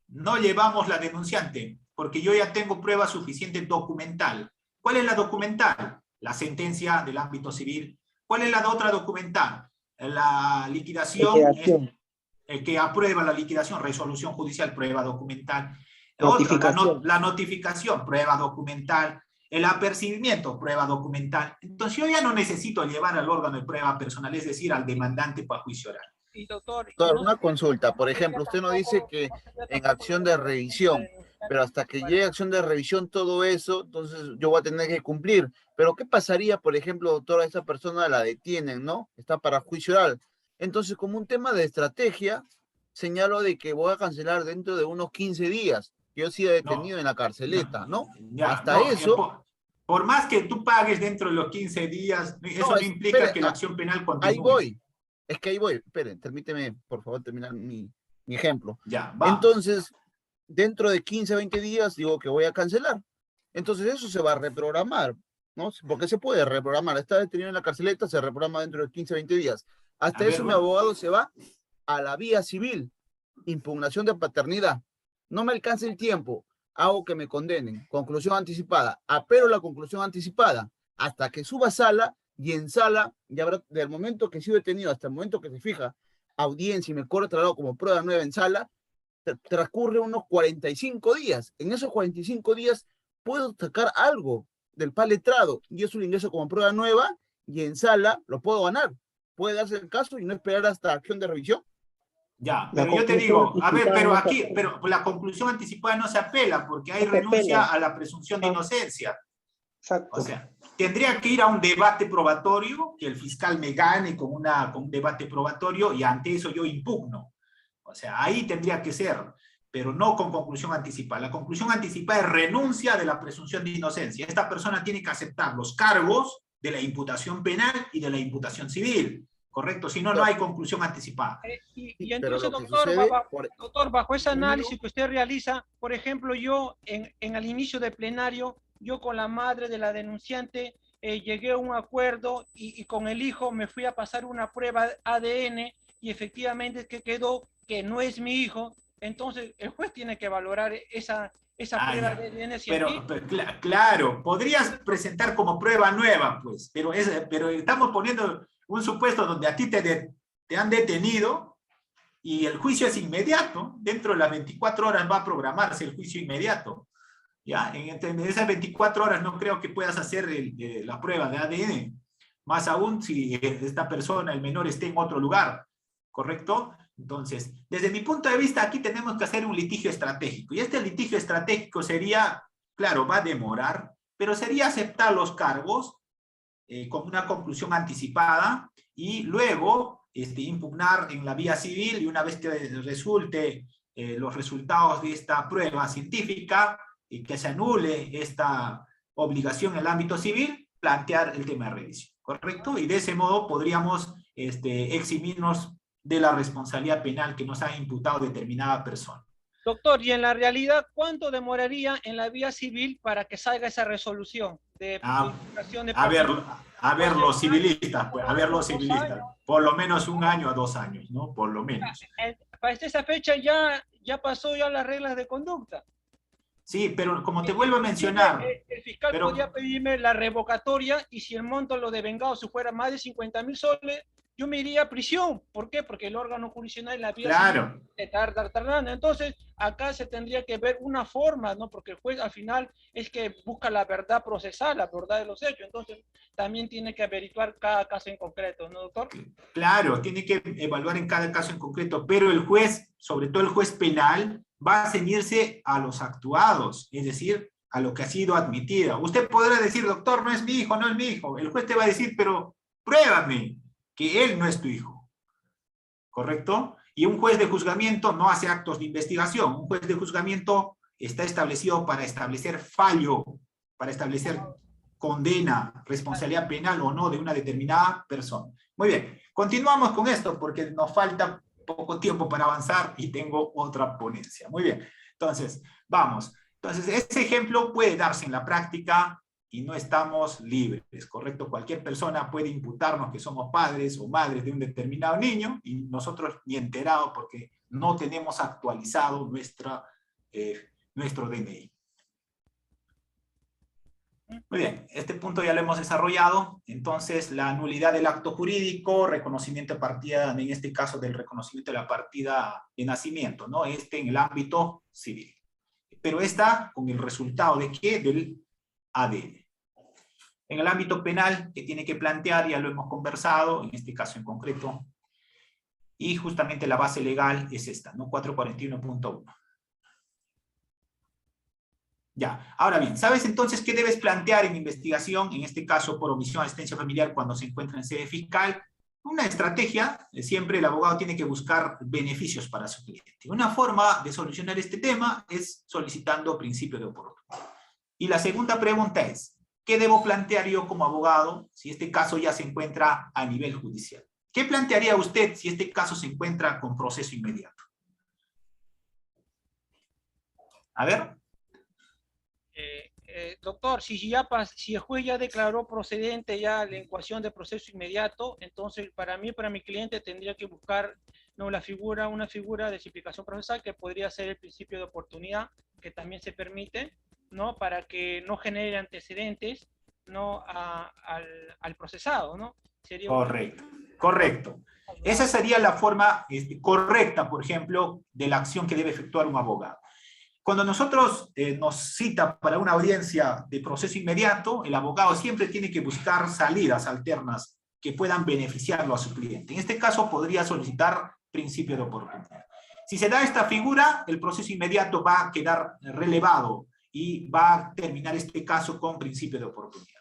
No llevamos la denunciante, porque yo ya tengo prueba suficiente documental. ¿Cuál es la documental? La sentencia del ámbito civil. ¿Cuál es la otra documental? La liquidación. El que aprueba la liquidación, resolución judicial, prueba documental. La notificación, prueba documental. El apercibimiento, prueba documental. Entonces yo ya no necesito llevar al órgano de prueba personal, es decir, al demandante para juicio oral. Doctor, una consulta. Por ejemplo, usted nos dice que en acción de revisión, pero hasta que llegue acción de revisión todo eso, entonces yo voy a tener que cumplir. Pero ¿qué pasaría, por ejemplo, doctor, a esa persona la detienen, ¿no? Está para juicio oral. Entonces, como un tema de estrategia, señalo de que voy a cancelar dentro de unos 15 días. Yo siga detenido en la carceleta, ¿no? Ya, hasta eso... Por más que tú pagues dentro de los 15 días, eso no implica que la acción penal continúe. Ahí voy. Es que ahí voy. Esperen, permíteme, por favor, terminar mi mi ejemplo. Ya, vamos. Entonces, dentro de 15, 20 días digo que voy a cancelar. Entonces eso se va a reprogramar, ¿no? Porque se puede reprogramar. Está detenido en la carceleta, se reprograma dentro de 15, 20 días. Hasta eso mi abogado se va a la vía civil. Impugnación de paternidad. No me alcanza el tiempo. Hago que me condenen. Conclusión anticipada. Apelo la conclusión anticipada hasta que suba a sala, y en sala, ya habrá, del momento que he sido detenido hasta el momento que se fija audiencia y me corre traslado como prueba nueva en sala, transcurre unos 45 días. En esos 45 días puedo sacar algo del PAS letrado y eso lo ingreso como prueba nueva y en sala lo puedo ganar. Puede darse el caso y no esperar hasta acción de revisión. Ya, pero yo te digo, a ver, pero aquí, pero la conclusión anticipada no se apela porque hay renuncia a la presunción de inocencia. Exacto. O sea, tendría que ir a un debate probatorio, que el fiscal me gane con un debate probatorio y ante eso yo impugno. O sea, ahí tendría que ser, pero no con conclusión anticipada. La conclusión anticipada es renuncia de la presunción de inocencia. Esta persona tiene que aceptar los cargos de la imputación penal y de la imputación civil. ¿Correcto? Si no, no hay conclusión anticipada. Y entonces, doctor, bajo ese análisis que usted realiza, por ejemplo, yo en el inicio del plenario, yo con la madre de la denunciante llegué a un acuerdo y con el hijo me fui a pasar una prueba ADN y efectivamente que quedó que no es mi hijo. Entonces, el juez tiene que valorar esa prueba de ADN científica. Pero claro, podrías presentar como prueba nueva, pues, pero estamos poniendo un supuesto donde a ti te han detenido y el juicio es inmediato. Dentro de las 24 horas va a programarse el juicio inmediato. ¿Ya? En esas 24 horas no creo que puedas hacer la prueba de ADN. Más aún si esta persona, el menor, esté en otro lugar. ¿Correcto? Entonces, desde mi punto de vista, aquí tenemos que hacer un litigio estratégico. Y este litigio estratégico sería, claro, va a demorar, pero sería aceptar los cargos con una conclusión anticipada y luego impugnar en la vía civil y una vez que resulte los resultados de esta prueba científica y que se anule esta obligación en el ámbito civil, plantear el tema de revisión, ¿correcto? Y de ese modo podríamos eximirnos de la responsabilidad penal que nos ha imputado determinada persona. Doctor, y en la realidad, ¿cuánto demoraría en la vía civil para que salga esa resolución de publicación de a ver los civilistas, pues, a ver los civilistas. Por lo menos 1 año a 2 años, ¿no? Por lo menos. Para esa fecha ya pasó las reglas de conducta. Sí, pero como te vuelvo a mencionar... El fiscal podía pedirme la revocatoria y si el monto lo devengado si fuera más de 50.000 soles, yo me iría a prisión. ¿Por qué? Porque el órgano jurisdiccional en la vía está tardando. Entonces, acá se tendría que ver una forma, ¿no? Porque el juez al final es que busca la verdad procesal, la verdad de los hechos. Entonces, también tiene que averiguar cada caso en concreto, ¿no, doctor? Claro, tiene que evaluar en cada caso en concreto, pero el juez, sobre todo el juez penal, va a ceñirse a los actuados, es decir, a lo que ha sido admitido. Usted podrá decir, doctor, no es mi hijo, no es mi hijo. El juez te va a decir, pero pruébame que él no es tu hijo. ¿Correcto? Y un juez de juzgamiento no hace actos de investigación. Un juez de juzgamiento está establecido para establecer fallo, para establecer condena, responsabilidad penal o no de una determinada persona. Muy bien, continuamos con esto porque nos falta poco tiempo para avanzar y tengo otra ponencia. Muy bien, entonces, vamos. Entonces, ese ejemplo puede darse en la práctica y no estamos libres, ¿correcto? Cualquier persona puede imputarnos que somos padres o madres de un determinado niño y nosotros ni enterados porque no tenemos actualizado nuestro DNI. Muy bien, este punto ya lo hemos desarrollado. Entonces, la nulidad del acto jurídico, reconocimiento de partida, en este caso del reconocimiento de la partida de nacimiento, ¿no? En el ámbito civil. Pero está con el resultado de ¿qué? Del ADN. En el ámbito penal, que tiene que plantear, ya lo hemos conversado, en este caso en concreto, y justamente la base legal es esta, ¿no? 441.1. Ya, ahora bien, ¿sabes entonces qué debes plantear en investigación, en este caso por omisión de asistencia familiar cuando se encuentra en sede fiscal? Una estrategia, siempre el abogado tiene que buscar beneficios para su cliente. Una forma de solucionar este tema es solicitando principio de oportunidad. Y la segunda pregunta es, ¿qué debo plantear yo como abogado si este caso ya se encuentra a nivel judicial? ¿Qué plantearía usted si este caso se encuentra con proceso inmediato? A ver. Doctor, si el juez ya declaró procedente ya la ecuación de proceso inmediato, entonces para mi cliente tendría que buscar, ¿no?, una figura de explicación procesal que podría ser el principio de oportunidad, que también se permite, ¿no?, para que no genere antecedentes, ¿no?, al procesado, ¿no? Sería Correcto. Esa sería la forma correcta, por ejemplo, de la acción que debe efectuar un abogado. Cuando nosotros nos cita para una audiencia de proceso inmediato, el abogado siempre tiene que buscar salidas alternas que puedan beneficiarlo a su cliente. En este caso podría solicitar principio de oportunidad. Si se da esta figura, el proceso inmediato va a quedar relevado y va a terminar este caso con principio de oportunidad.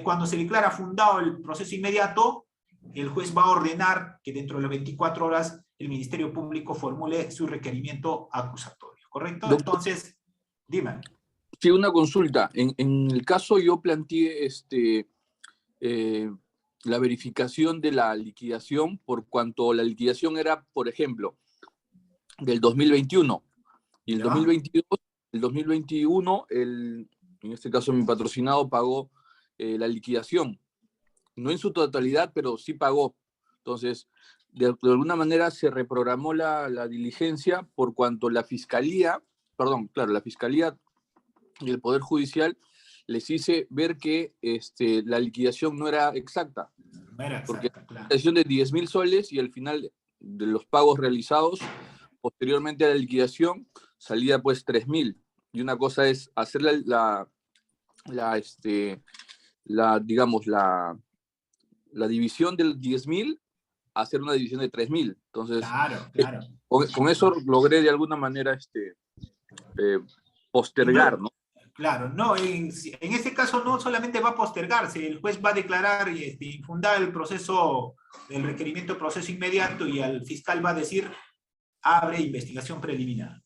Cuando se declara fundado el proceso inmediato, el juez va a ordenar que dentro de las 24 horas el Ministerio Público formule su requerimiento acusatorio. ¿Correcto? Doctor, entonces, dime. Sí, una consulta. En el caso yo planteé la verificación de la liquidación por cuanto la liquidación era, por ejemplo, del 2021. Y el 2021, en este caso mi patrocinado pagó la liquidación. No en su totalidad, pero sí pagó. Entonces, de alguna manera se reprogramó la diligencia por cuanto la Fiscalía y el Poder Judicial les hice ver que la liquidación no era exacta. Porque la liquidación de 10.000 soles y al final de los pagos realizados, posteriormente a la liquidación, salía pues 3.000. Y una cosa es hacer la división del 10.000, hacer una división de 3.000. Entonces, claro. Con eso logré de alguna manera postergar, ¿no? Claro, no, en este caso no solamente va a postergarse, el juez va a declarar infundar el proceso, el requerimiento de proceso inmediato y al fiscal va a decir, abre investigación preliminar.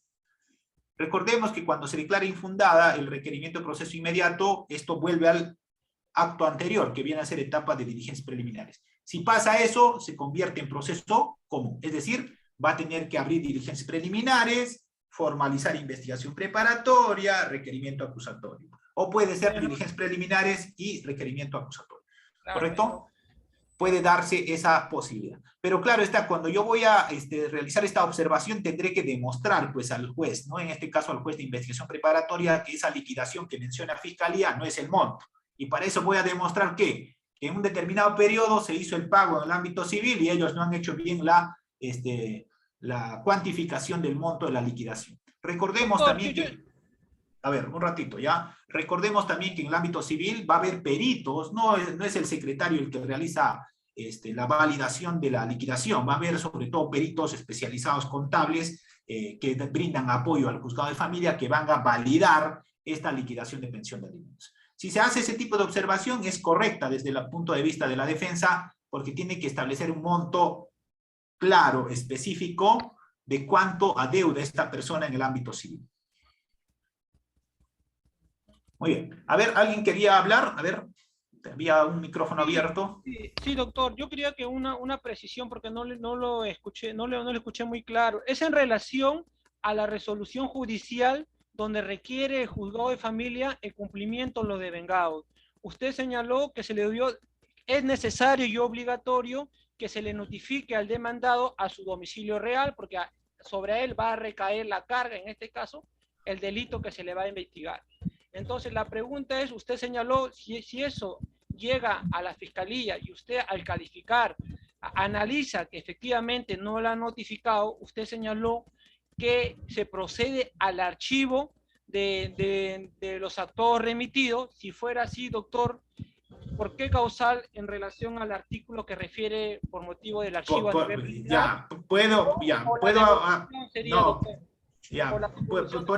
Recordemos que cuando se declara infundada el requerimiento de proceso inmediato, esto vuelve al acto anterior, que viene a ser etapa de diligencias preliminares. Si pasa eso, se convierte en proceso común, es decir, va a tener que abrir diligencias preliminares, formalizar investigación preparatoria, requerimiento acusatorio. O puede ser diligencias preliminares y requerimiento acusatorio. ¿Correcto? Puede darse esa posibilidad. Pero claro está, cuando yo voy a realizar esta observación, tendré que demostrar pues al juez, ¿no? En este caso al juez de investigación preparatoria, que esa liquidación que menciona Fiscalía no es el monto. Y para eso voy a demostrar que en un determinado periodo se hizo el pago en el ámbito civil y ellos no han hecho bien la cuantificación del monto de la liquidación. Recordemos también que, a ver, un ratito ya, recordemos también que en el ámbito civil va a haber peritos, no es el secretario el que realiza la validación de la liquidación, va a haber sobre todo peritos especializados contables que brindan apoyo al juzgado de familia que van a validar esta liquidación de pensión de alimentos. Si se hace ese tipo de observación es correcta desde el punto de vista de la defensa porque tiene que establecer un monto claro, específico, de cuánto adeuda esta persona en el ámbito civil. Muy bien. A ver, ¿alguien quería hablar? A ver, había un micrófono abierto. Sí, doctor, yo quería que una precisión, porque no lo escuché, no lo escuché muy claro. Es en relación a la resolución judicial donde requiere el juzgado de familia el cumplimiento de los devengados. Usted señaló que se le dio, es necesario y obligatorio que se le notifique al demandado a su domicilio real, porque sobre él va a recaer la carga, en este caso, el delito que se le va a investigar. Entonces, la pregunta es, usted señaló, si eso llega a la fiscalía y usted al calificar analiza que efectivamente no la ha notificado, usted señaló que se procede al archivo de los actos remitidos. Si fuera así, doctor, ¿por qué causal en relación al artículo que refiere por motivo del archivo? Por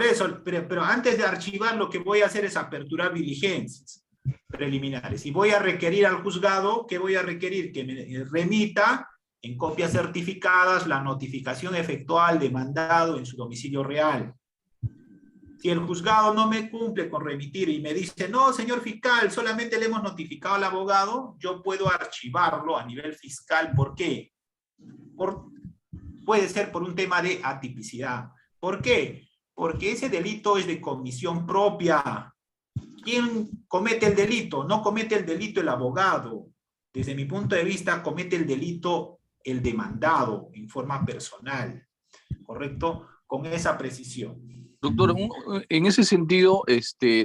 eso, pero antes de archivar lo que voy a hacer es aperturar diligencias preliminares y voy a requerir al juzgado, ¿qué voy a requerir? Que me remita en copias certificadas la notificación efectuada al demandado en su domicilio real. Si el juzgado no me cumple con remitir y me dice, no, señor fiscal, solamente le hemos notificado al abogado, yo puedo archivarlo a nivel fiscal. ¿Por qué? Puede ser por un tema de atipicidad. ¿Por qué? Porque ese delito es de comisión propia. ¿Quién comete el delito? No comete el delito el abogado. Desde mi punto de vista, comete el delito el demandado en forma personal. ¿Correcto? Con esa precisión. Doctor, en ese sentido,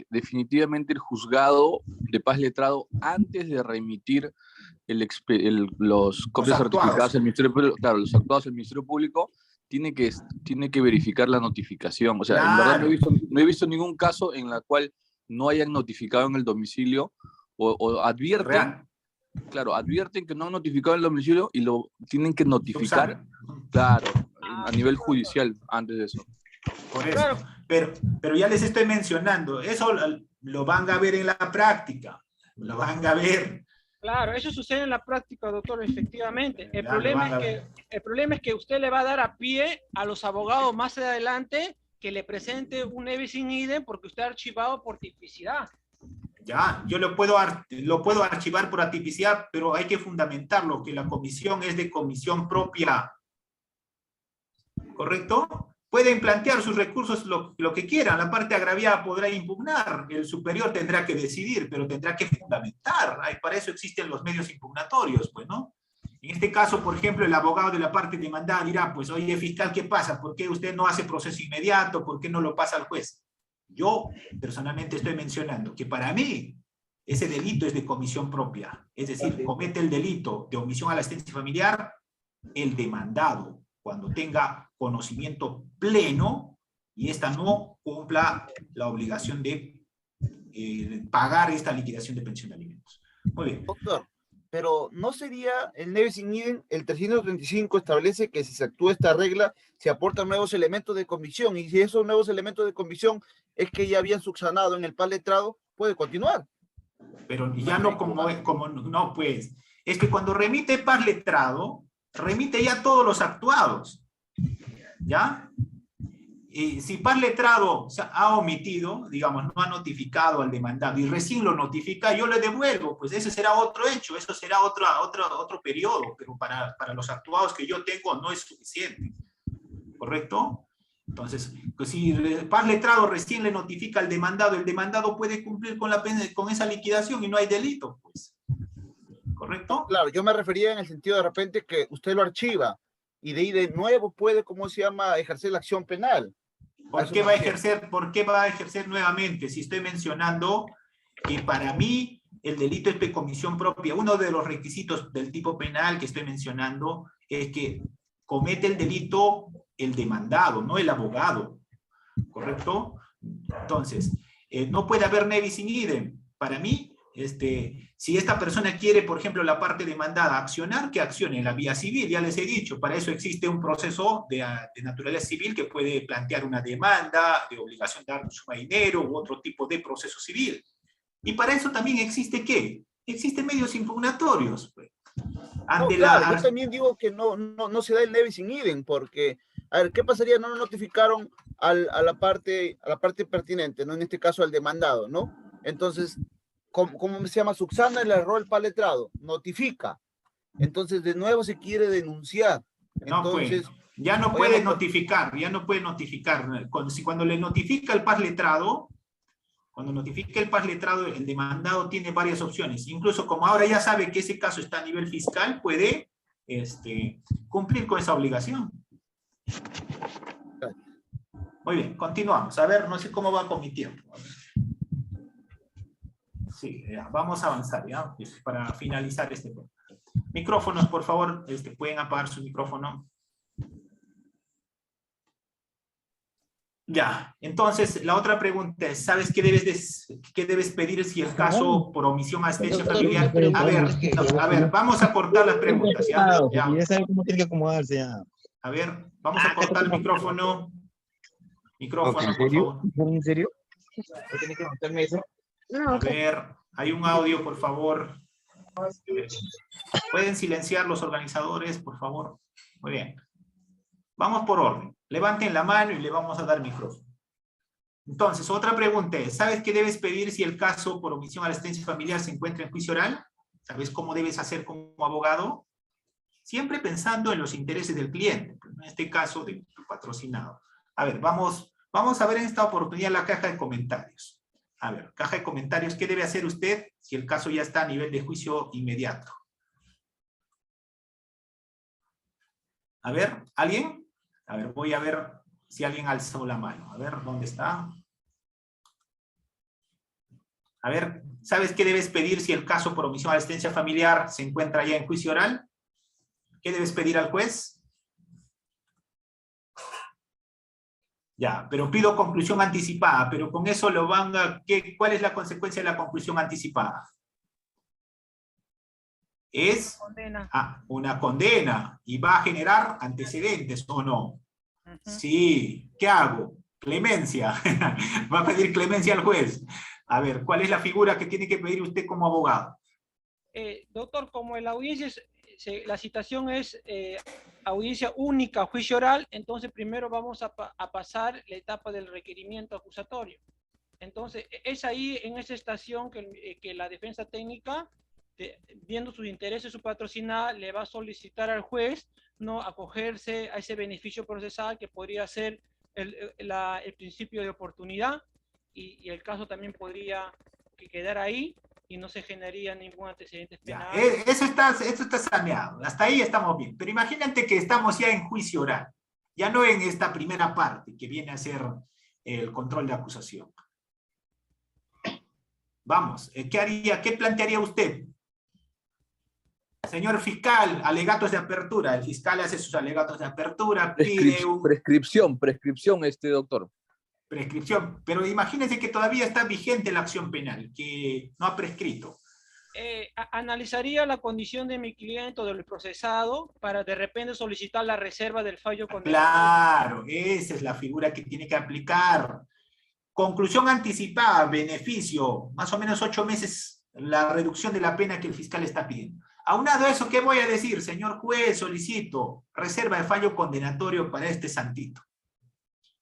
definitivamente el juzgado de paz letrado, antes de remitir los copias certificadas al Ministerio Público, claro, los actuados al Ministerio Público, tiene que verificar la notificación. O sea, en verdad no he visto ningún caso en la cual no hayan notificado en el domicilio o advierten, claro, advierten que no han notificado en el domicilio y lo tienen que notificar, claro, a nivel judicial antes de eso. Por eso, pero ya les estoy mencionando, eso lo van a ver en la práctica, lo van a ver. Claro, eso sucede en la práctica, doctor, efectivamente. El problema es que usted le va a dar a pie a los abogados más adelante que le presente un nebis in idem porque usted ha archivado por tipicidad. Ya, yo lo puedo archivar por atipicidad, pero hay que fundamentarlo, que la comisión es de comisión propia. ¿Correcto? Pueden plantear sus recursos lo que quieran, la parte agraviada podrá impugnar, el superior tendrá que decidir, pero tendrá que fundamentar. Para eso existen los medios impugnatorios, pues, ¿no? En este caso, por ejemplo, el abogado de la parte demandada dirá, pues, oye, fiscal, ¿qué pasa? ¿Por qué usted no hace proceso inmediato? ¿Por qué no lo pasa al juez? Yo, personalmente, estoy mencionando que para mí, ese delito es de comisión propia. Es decir, comete el delito de omisión a la asistencia familiar el demandado, cuando tenga conocimiento pleno y ésta no cumpla la obligación de pagar esta liquidación de pensión de alimentos. Muy bien. Doctor, pero ¿no sería el nebis in idem? El 335 establece que si se actúa esta regla, se aportan nuevos elementos de comisión, y si esos nuevos elementos de comisión es que ya habían subsanado en el paz letrado, puede continuar. Pero ya no no, pues, es que cuando remite paz letrado, remite ya todos los actuados, ¿ya? Y si paz letrado ha omitido, digamos, no ha notificado al demandado y recién lo notifica, yo le devuelvo, pues ese será otro hecho, eso será otro periodo, pero para los actuados que yo tengo no es suficiente, ¿correcto? Entonces, pues si paz letrado recién le notifica al demandado, el demandado puede cumplir con esa liquidación y no hay delito, pues. ¿Correcto? Claro, yo me refería en el sentido de repente que usted lo archiva y de ahí de nuevo puede, ¿cómo se llama?, ejercer la acción penal. ¿Por qué va a ejercer nuevamente? Si estoy mencionando que para mí el delito es de comisión propia. Uno de los requisitos del tipo penal que estoy mencionando es que comete el delito el demandado, no el abogado. ¿Correcto? Entonces, no puede haber nebis in idem. Para mí, si esta persona quiere, por ejemplo, la parte demandada accionar, que accione en la vía civil, ya les he dicho, para eso existe un proceso de naturaleza civil que puede plantear una demanda de obligación de dar un suma de dinero u otro tipo de proceso civil. Y para eso también existe, ¿qué? Existen medios impugnatorios. Pues. Yo también digo que no se da el nebis in idem, porque, a ver, ¿qué pasaría? No notificaron a la parte pertinente, ¿no? En este caso al demandado, ¿no? Entonces, ¿cómo se llama? Subsana el error del paz letrado, notifica. Entonces, de nuevo se quiere denunciar. Entonces, ya no puede notificar, Cuando le notifica el paz letrado, el demandado tiene varias opciones. Incluso como ahora ya sabe que ese caso está a nivel fiscal, puede cumplir con esa obligación. Muy bien, continuamos. A ver, no sé cómo va con mi tiempo. Sí, ya, vamos a avanzar, ¿ya? Para finalizar este tema. Micrófonos, por favor, pueden apagar su micrófono. Ya, entonces, la otra pregunta es, ¿sabes qué debes pedir si el caso por omisión a asistencia familiar? A ver, vamos a cortar las preguntas, ¿ya? Ya sabe cómo tiene que acomodarse, ya. A ver, vamos a cortar el micrófono. Micrófono, por favor. ¿En serio? ¿Tiene que montarme eso? A ver, hay un audio, por favor. ¿Pueden silenciar los organizadores, por favor? Muy bien. Vamos por orden. Levanten la mano y le vamos a dar micrófono. Entonces, otra pregunta es, ¿sabes qué debes pedir si el caso por omisión a la asistencia familiar se encuentra en juicio oral? ¿Sabes cómo debes hacer como abogado? Siempre pensando en los intereses del cliente, en este caso de tu patrocinado. A ver, vamos Vamos a ver en esta oportunidad la caja de comentarios. A ver, caja de comentarios, ¿qué debe hacer usted si el caso ya está a nivel de juicio inmediato? A ver, ¿alguien? A ver, voy a ver si alguien alzó la mano. A ver, ¿dónde está? A ver, ¿sabes qué debes pedir si el caso por omisión de asistencia familiar se encuentra ya en juicio oral? ¿Qué debes pedir al juez? Ya, pero pido conclusión anticipada, pero con eso lo van a... ¿Cuál es la consecuencia de la conclusión anticipada? Es una condena y va a generar antecedentes, ¿o no? Sí, ¿qué hago? Clemencia. Va a pedir clemencia al juez. A ver, ¿cuál es la figura que tiene que pedir usted como abogado? Doctor, como en la audiencia la citación es audiencia única, juicio oral, entonces primero vamos a pasar la etapa del requerimiento acusatorio. Entonces, es ahí, en esa estación, que la defensa técnica, viendo sus intereses, su patrocinada, le va a solicitar al juez no acogerse a ese beneficio procesal que podría ser el principio de oportunidad, y el caso también podría quedar ahí y no se generaría ningún antecedente penal. Eso está saneado, hasta ahí estamos bien. Pero imagínate que estamos ya en juicio oral, ya no en esta primera parte que viene a ser el control de acusación. Vamos, ¿qué haría, qué plantearía usted? Señor fiscal, alegatos de apertura. El fiscal hace sus alegatos de apertura, pide un... Prescripción, doctor. Prescripción, pero imagínense que todavía está vigente la acción penal, que no ha prescrito. Analizaría la condición de mi cliente o del procesado para de repente solicitar la reserva del fallo condenatorio. Claro, esa es la figura que tiene que aplicar. Conclusión anticipada, beneficio, más o menos 8 meses la reducción de la pena que el fiscal está pidiendo. Aunado a eso, ¿qué voy a decir? Señor juez, solicito reserva de fallo condenatorio para este santito.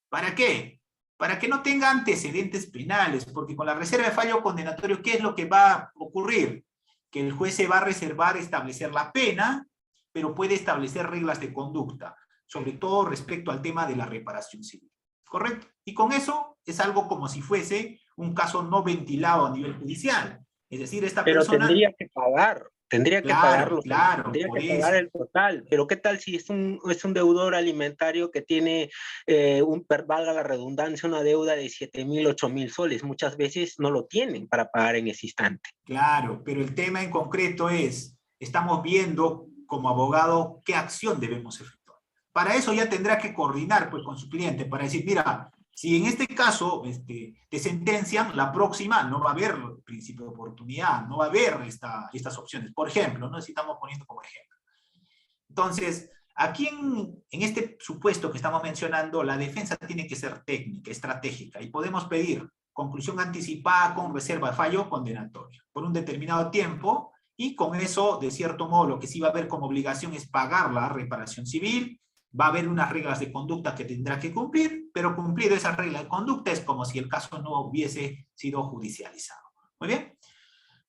¿Para qué? Para que no tenga antecedentes penales, porque con la reserva de fallo condenatorio, ¿qué es lo que va a ocurrir? Que el juez se va a reservar establecer la pena, pero puede establecer reglas de conducta, sobre todo respecto al tema de la reparación civil. ¿Correcto? Y con eso es algo como si fuese un caso no ventilado a nivel judicial. Es decir, esta persona... Pero tendría que pagar. Tendría que pagarlo, tendría que pagar el total. Pero ¿qué tal si es un deudor alimentario que tiene, valga la redundancia, una deuda de 7.000, 8.000 soles? Muchas veces no lo tienen para pagar en ese instante. Claro, pero el tema en concreto es, estamos viendo como abogado qué acción debemos efectuar. Para eso ya tendrá que coordinar pues, con su cliente para decir, mira, si en este caso te sentencian, la próxima no va a haber principio de oportunidad, no va a haber estas opciones. Por ejemplo, ¿no? Si estamos poniendo como ejemplo. Entonces, aquí en este supuesto que estamos mencionando, la defensa tiene que ser técnica, estratégica, y podemos pedir conclusión anticipada con reserva de fallo condenatorio por un determinado tiempo, y con eso, de cierto modo, lo que sí va a haber como obligación es pagar la reparación civil. Va a haber unas reglas de conducta que tendrá que cumplir, pero cumplido esa regla de conducta es como si el caso no hubiese sido judicializado. ¿Muy bien?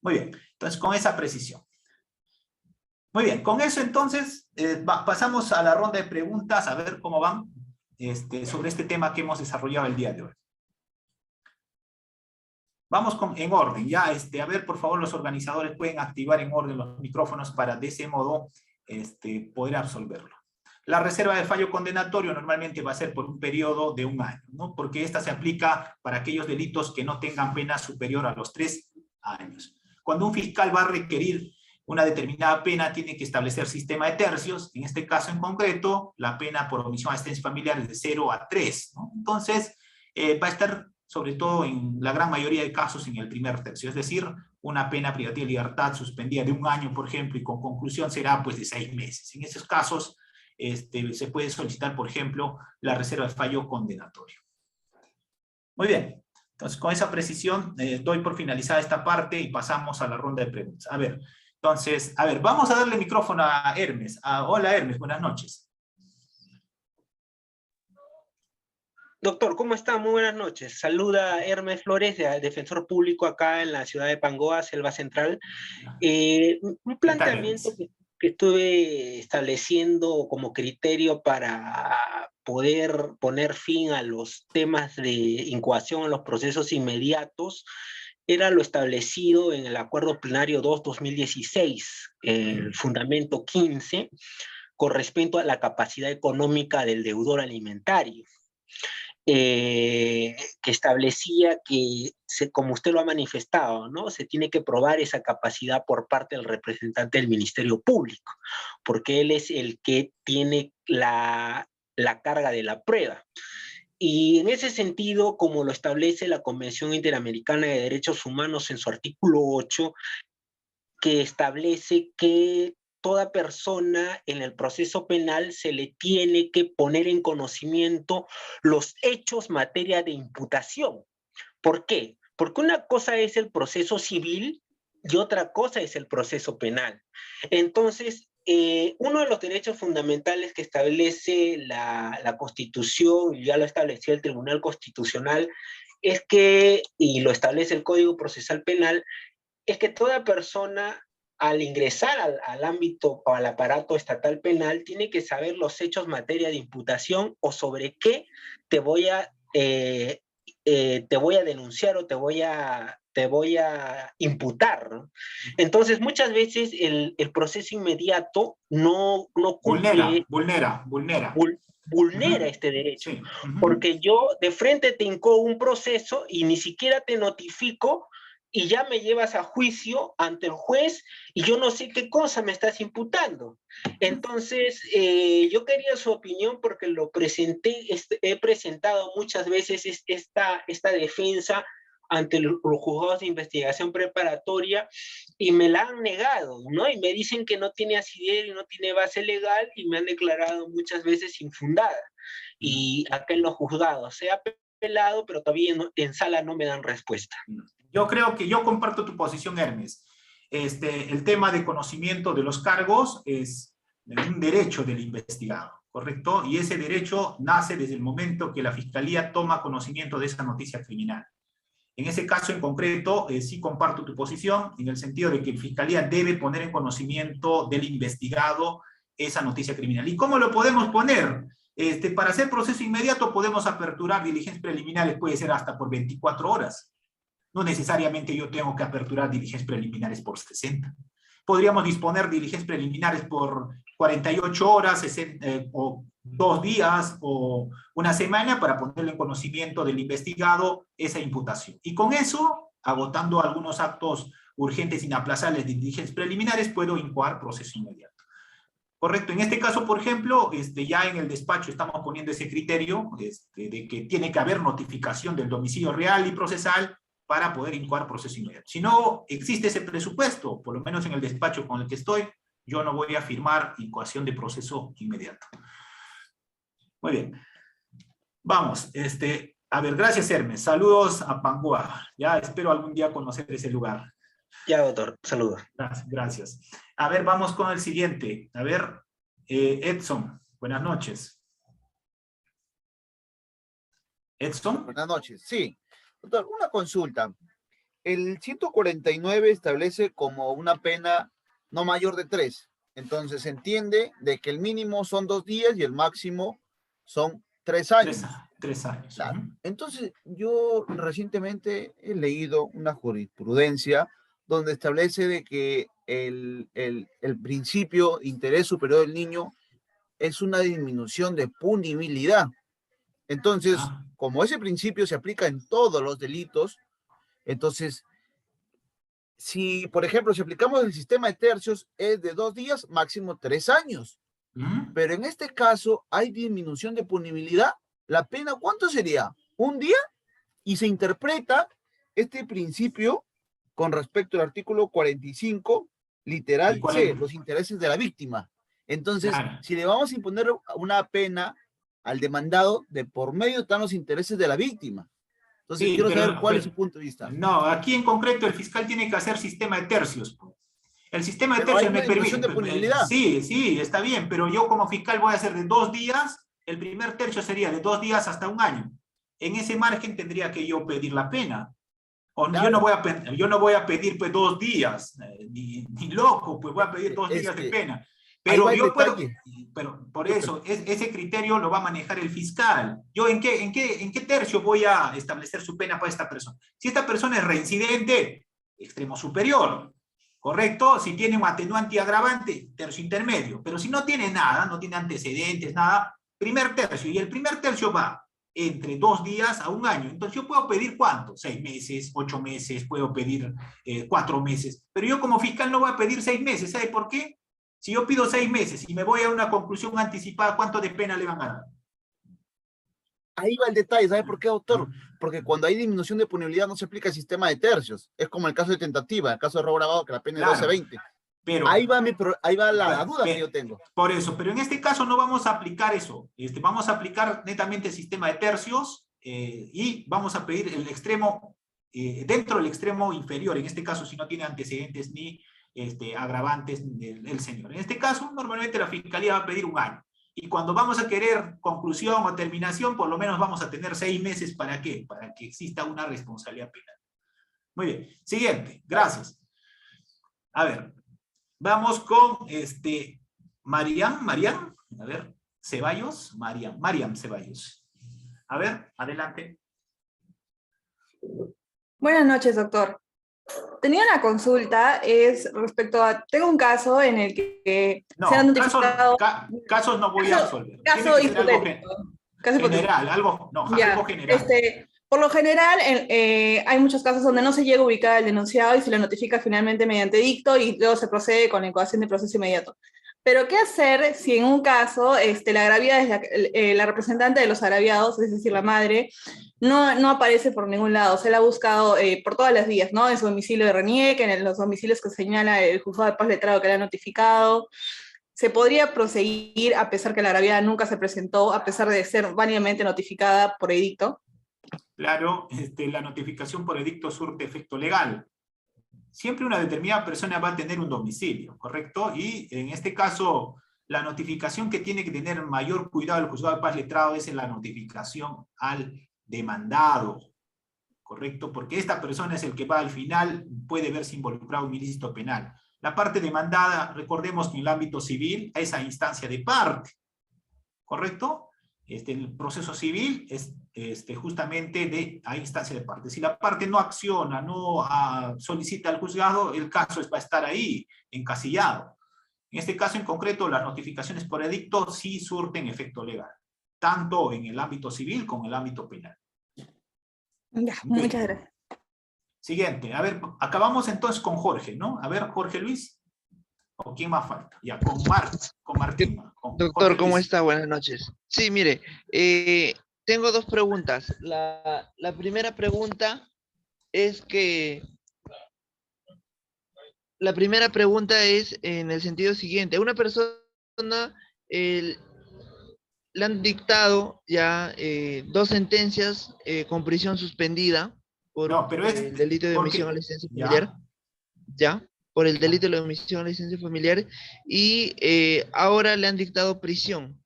Muy bien. Entonces, con esa precisión. Muy bien. Con eso, entonces, pasamos a la ronda de preguntas, a ver cómo van sobre este tema que hemos desarrollado el día de hoy. Vamos en orden. Ya, a ver, por favor, los organizadores pueden activar en orden los micrófonos para de ese modo poder absolverlo. La reserva de fallo condenatorio normalmente va a ser por un periodo de 1 año, ¿no? Porque esta se aplica para aquellos delitos que no tengan pena superior a los 3 años. Cuando un fiscal va a requerir una determinada pena, tiene que establecer sistema de tercios. En este caso en concreto, la pena por omisión de asistencia familiar es de 0 a 3, ¿no? Entonces, va a estar, sobre todo en la gran mayoría de casos, en el primer tercio. Es decir, una pena privativa de libertad suspendida de 1 año, por ejemplo, y con conclusión será pues de 6 meses. En esos casos, se puede solicitar, por ejemplo, la reserva de fallo condenatorio. Muy bien. Entonces, con esa precisión, doy por finalizada esta parte y pasamos a la ronda de preguntas. A ver, entonces, vamos a darle micrófono a Hermes. Hola, Hermes, buenas noches. Doctor, ¿cómo está? Muy buenas noches. Saluda Hermes Flores, defensor público acá en la ciudad de Pangoa, Selva Central. Un planteamiento que estuve estableciendo como criterio para poder poner fin a los temas de incoación en los procesos inmediatos era lo establecido en el Acuerdo Plenario 2-2016, el fundamento 15, con respecto a la capacidad económica del deudor alimentario, que establecía que, como usted lo ha manifestado, ¿no? Se tiene que probar esa capacidad por parte del representante del Ministerio Público, porque él es el que tiene la carga de la prueba. Y en ese sentido, como lo establece la Convención Interamericana de Derechos Humanos en su artículo 8, que establece que toda persona en el proceso penal se le tiene que poner en conocimiento los hechos materia de imputación. ¿Por qué? Porque una cosa es el proceso civil y otra cosa es el proceso penal. Entonces, uno de los derechos fundamentales que establece la Constitución, y ya lo estableció el Tribunal Constitucional, es que, y lo establece el Código Procesal Penal, es que toda persona al ingresar al ámbito o al aparato estatal penal tiene que saber los hechos materia de imputación o sobre qué te voy a denunciar o te voy a imputar, ¿no? Entonces, muchas veces el proceso inmediato no cumple... Vulnera este derecho, porque yo de frente te incoo un proceso y ni siquiera te notifico y ya me llevas a juicio ante el juez y yo no sé qué cosa me estás imputando. Entonces, yo quería su opinión porque lo presenté, he presentado muchas veces esta defensa ante los juzgados de investigación preparatoria y me la han negado, ¿no? Y me dicen que no tiene asidero y no tiene base legal y me han declarado muchas veces infundada. Y acá en los juzgados se ha apelado, pero todavía en sala no me dan respuesta. Yo creo que yo comparto tu posición, Hermes. El tema de conocimiento de los cargos es un derecho del investigado, ¿correcto? Y ese derecho nace desde el momento que la Fiscalía toma conocimiento de esa noticia criminal. En ese caso en concreto, sí comparto tu posición, en el sentido de que la Fiscalía debe poner en conocimiento del investigado esa noticia criminal. ¿Y cómo lo podemos poner? Para hacer proceso inmediato podemos aperturar diligencias preliminares, puede ser hasta por 24 horas. No necesariamente yo tengo que aperturar diligencias preliminares por 60. Podríamos disponer diligencias preliminares por 48 horas, 60, o 2 días, o una semana para ponerle en conocimiento del investigado esa imputación. Y con eso, agotando algunos actos urgentes inaplazables de diligencias preliminares, puedo incoar proceso inmediato. Correcto. En este caso, por ejemplo, ya en el despacho estamos poniendo ese criterio de que tiene que haber notificación del domicilio real y procesal para poder incoar proceso inmediato. Si no existe ese presupuesto, por lo menos en el despacho con el que estoy, yo no voy a firmar incoación de proceso inmediato. Muy bien. Vamos, a ver, gracias Hermes. Saludos a Panguá. Ya espero algún día conocer ese lugar. Ya, doctor. Saludos. Gracias. A ver, vamos con el siguiente. A ver, Edson, buenas noches. Edson. Buenas noches, sí. Doctor, una consulta. El 149 establece como una pena no mayor de 3. Entonces se entiende de que el mínimo son 2 días y el máximo son 3 años. 3 años. Claro. Entonces yo recientemente he leído una jurisprudencia donde establece de que el principio interés superior del niño es una disminución de punibilidad. Entonces, como ese principio se aplica en todos los delitos, entonces, si, por ejemplo, si aplicamos el sistema de tercios, es de 2 días, máximo 3 años. Pero en este caso hay disminución de punibilidad. ¿La pena cuánto sería? 1 día, y se interpreta este principio con respecto al artículo 45, literal C, los intereses de la víctima. Entonces, si le vamos a imponer una pena al demandado, de por medio están los intereses de la víctima. Entonces, sí, quiero saber cuál es su punto de vista. No, aquí en concreto el fiscal tiene que hacer sistema de tercios. El sistema de tercios me permite... de punibilidad. Sí, está bien, pero yo como fiscal voy a hacer de 2 días, el primer tercio sería de 2 días hasta 1 año. En ese margen tendría que yo pedir la pena. O claro. yo no voy a pedir pues 2 días, ni loco, pues voy a pedir 2 días de pena. Pero yo puedo, pero por eso, ese criterio lo va a manejar el fiscal. Yo ¿en qué tercio voy a establecer su pena para esta persona? Si esta persona es reincidente, extremo superior, ¿correcto? Si tiene un atenuante y agravante, tercio intermedio. Pero si no tiene nada, no tiene antecedentes, nada, primer tercio. Y el primer tercio va entre 2 días a 1 año. Entonces yo puedo pedir ¿cuánto? 6 meses, 8 meses, puedo pedir 4 meses. Pero yo como fiscal no voy a pedir 6 meses. ¿Sabe por qué? Si yo pido 6 meses y me voy a una conclusión anticipada, ¿cuánto de pena le van a dar? Ahí va el detalle, ¿sabe por qué, doctor? Porque cuando hay disminución de punibilidad no se aplica el sistema de tercios. Es como el caso de tentativa, el caso de robo agravado, que la pena es 12 a 20. Pero, ahí va la duda que yo tengo. Por eso, pero en este caso no vamos a aplicar eso. Vamos a aplicar netamente el sistema de tercios y vamos a pedir el extremo, dentro del extremo inferior, en este caso si no tiene antecedentes ni agravantes del señor. En este caso, normalmente la Fiscalía va a pedir 1 año. Y cuando vamos a querer conclusión o terminación, por lo menos vamos a tener 6 meses. ¿Para qué? Para que exista una responsabilidad penal. Muy bien. Siguiente. Gracias. A ver. Vamos con Mariam. A ver. Ceballos. Mariam Ceballos. A ver, adelante. Buenas noches, doctor. Tenía una consulta, es respecto a, tengo un caso en el que se han notificado... Casos no voy a resolver. Caso hipotético. General, algo general. Por lo general, hay muchos casos donde no se llega a ubicar al denunciado y se le notifica finalmente mediante dicto y luego se procede con la incoación de proceso inmediato. Pero, ¿qué hacer si en un caso la agraviada es la representante de los agraviados, es decir, la madre, no aparece por ningún lado? Se la ha buscado por todas las vías, ¿no? En su domicilio de Renieque, en los domicilios que señala el juzgado de paz letrado que le ha notificado. ¿Se podría proseguir a pesar que la agraviada nunca se presentó, a pesar de ser válidamente notificada por edicto? Claro, la notificación por edicto surte efecto legal. Siempre una determinada persona va a tener un domicilio, ¿correcto? Y en este caso, la notificación que tiene que tener mayor cuidado el juzgado de paz letrado es en la notificación al demandado, ¿correcto? Porque esta persona es el que va al final, puede verse involucrado en un ilícito penal. La parte demandada, recordemos que en el ámbito civil, a esa instancia de parte, ¿correcto? El proceso civil es justamente a instancia de parte. Si la parte no acciona, no solicita al juzgado, el caso va a estar ahí, encasillado. En este caso en concreto, las notificaciones por edicto sí surten efecto legal, tanto en el ámbito civil como en el ámbito penal. Ya, muchas gracias. Siguiente, a ver, acabamos entonces con Jorge, ¿no? A ver, Jorge Luis. ¿O quién más falta? Ya, con Martín. Doctor, ¿cómo está? Buenas noches. Sí, mire, tengo 2 preguntas. La primera pregunta es que... La primera pregunta es en el sentido siguiente. A una persona le han dictado ya 2 sentencias con prisión suspendida por el delito de omisión a la licencia familiar. ¿Ya? Por el delito de la omisión a la licencia familiar, y ahora le han dictado prisión.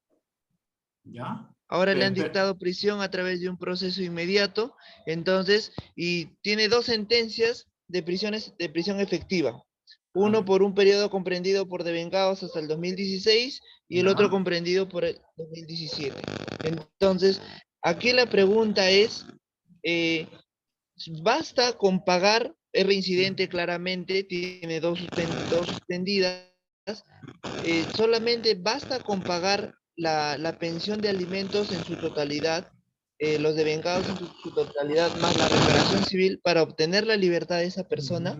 ¿Ya? Ahora le han dictado prisión a través de un proceso inmediato, entonces, y tiene 2 sentencias de prisión efectiva. Uno por un periodo comprendido por devengados hasta el 2016, y el otro comprendido por el 2017. Entonces, aquí la pregunta es, ¿basta con pagar? Es reincidente claramente, tiene 2 suspendidas, solamente basta con pagar la pensión de alimentos en su totalidad, los devengados en su totalidad, más la reparación civil para obtener la libertad de esa persona.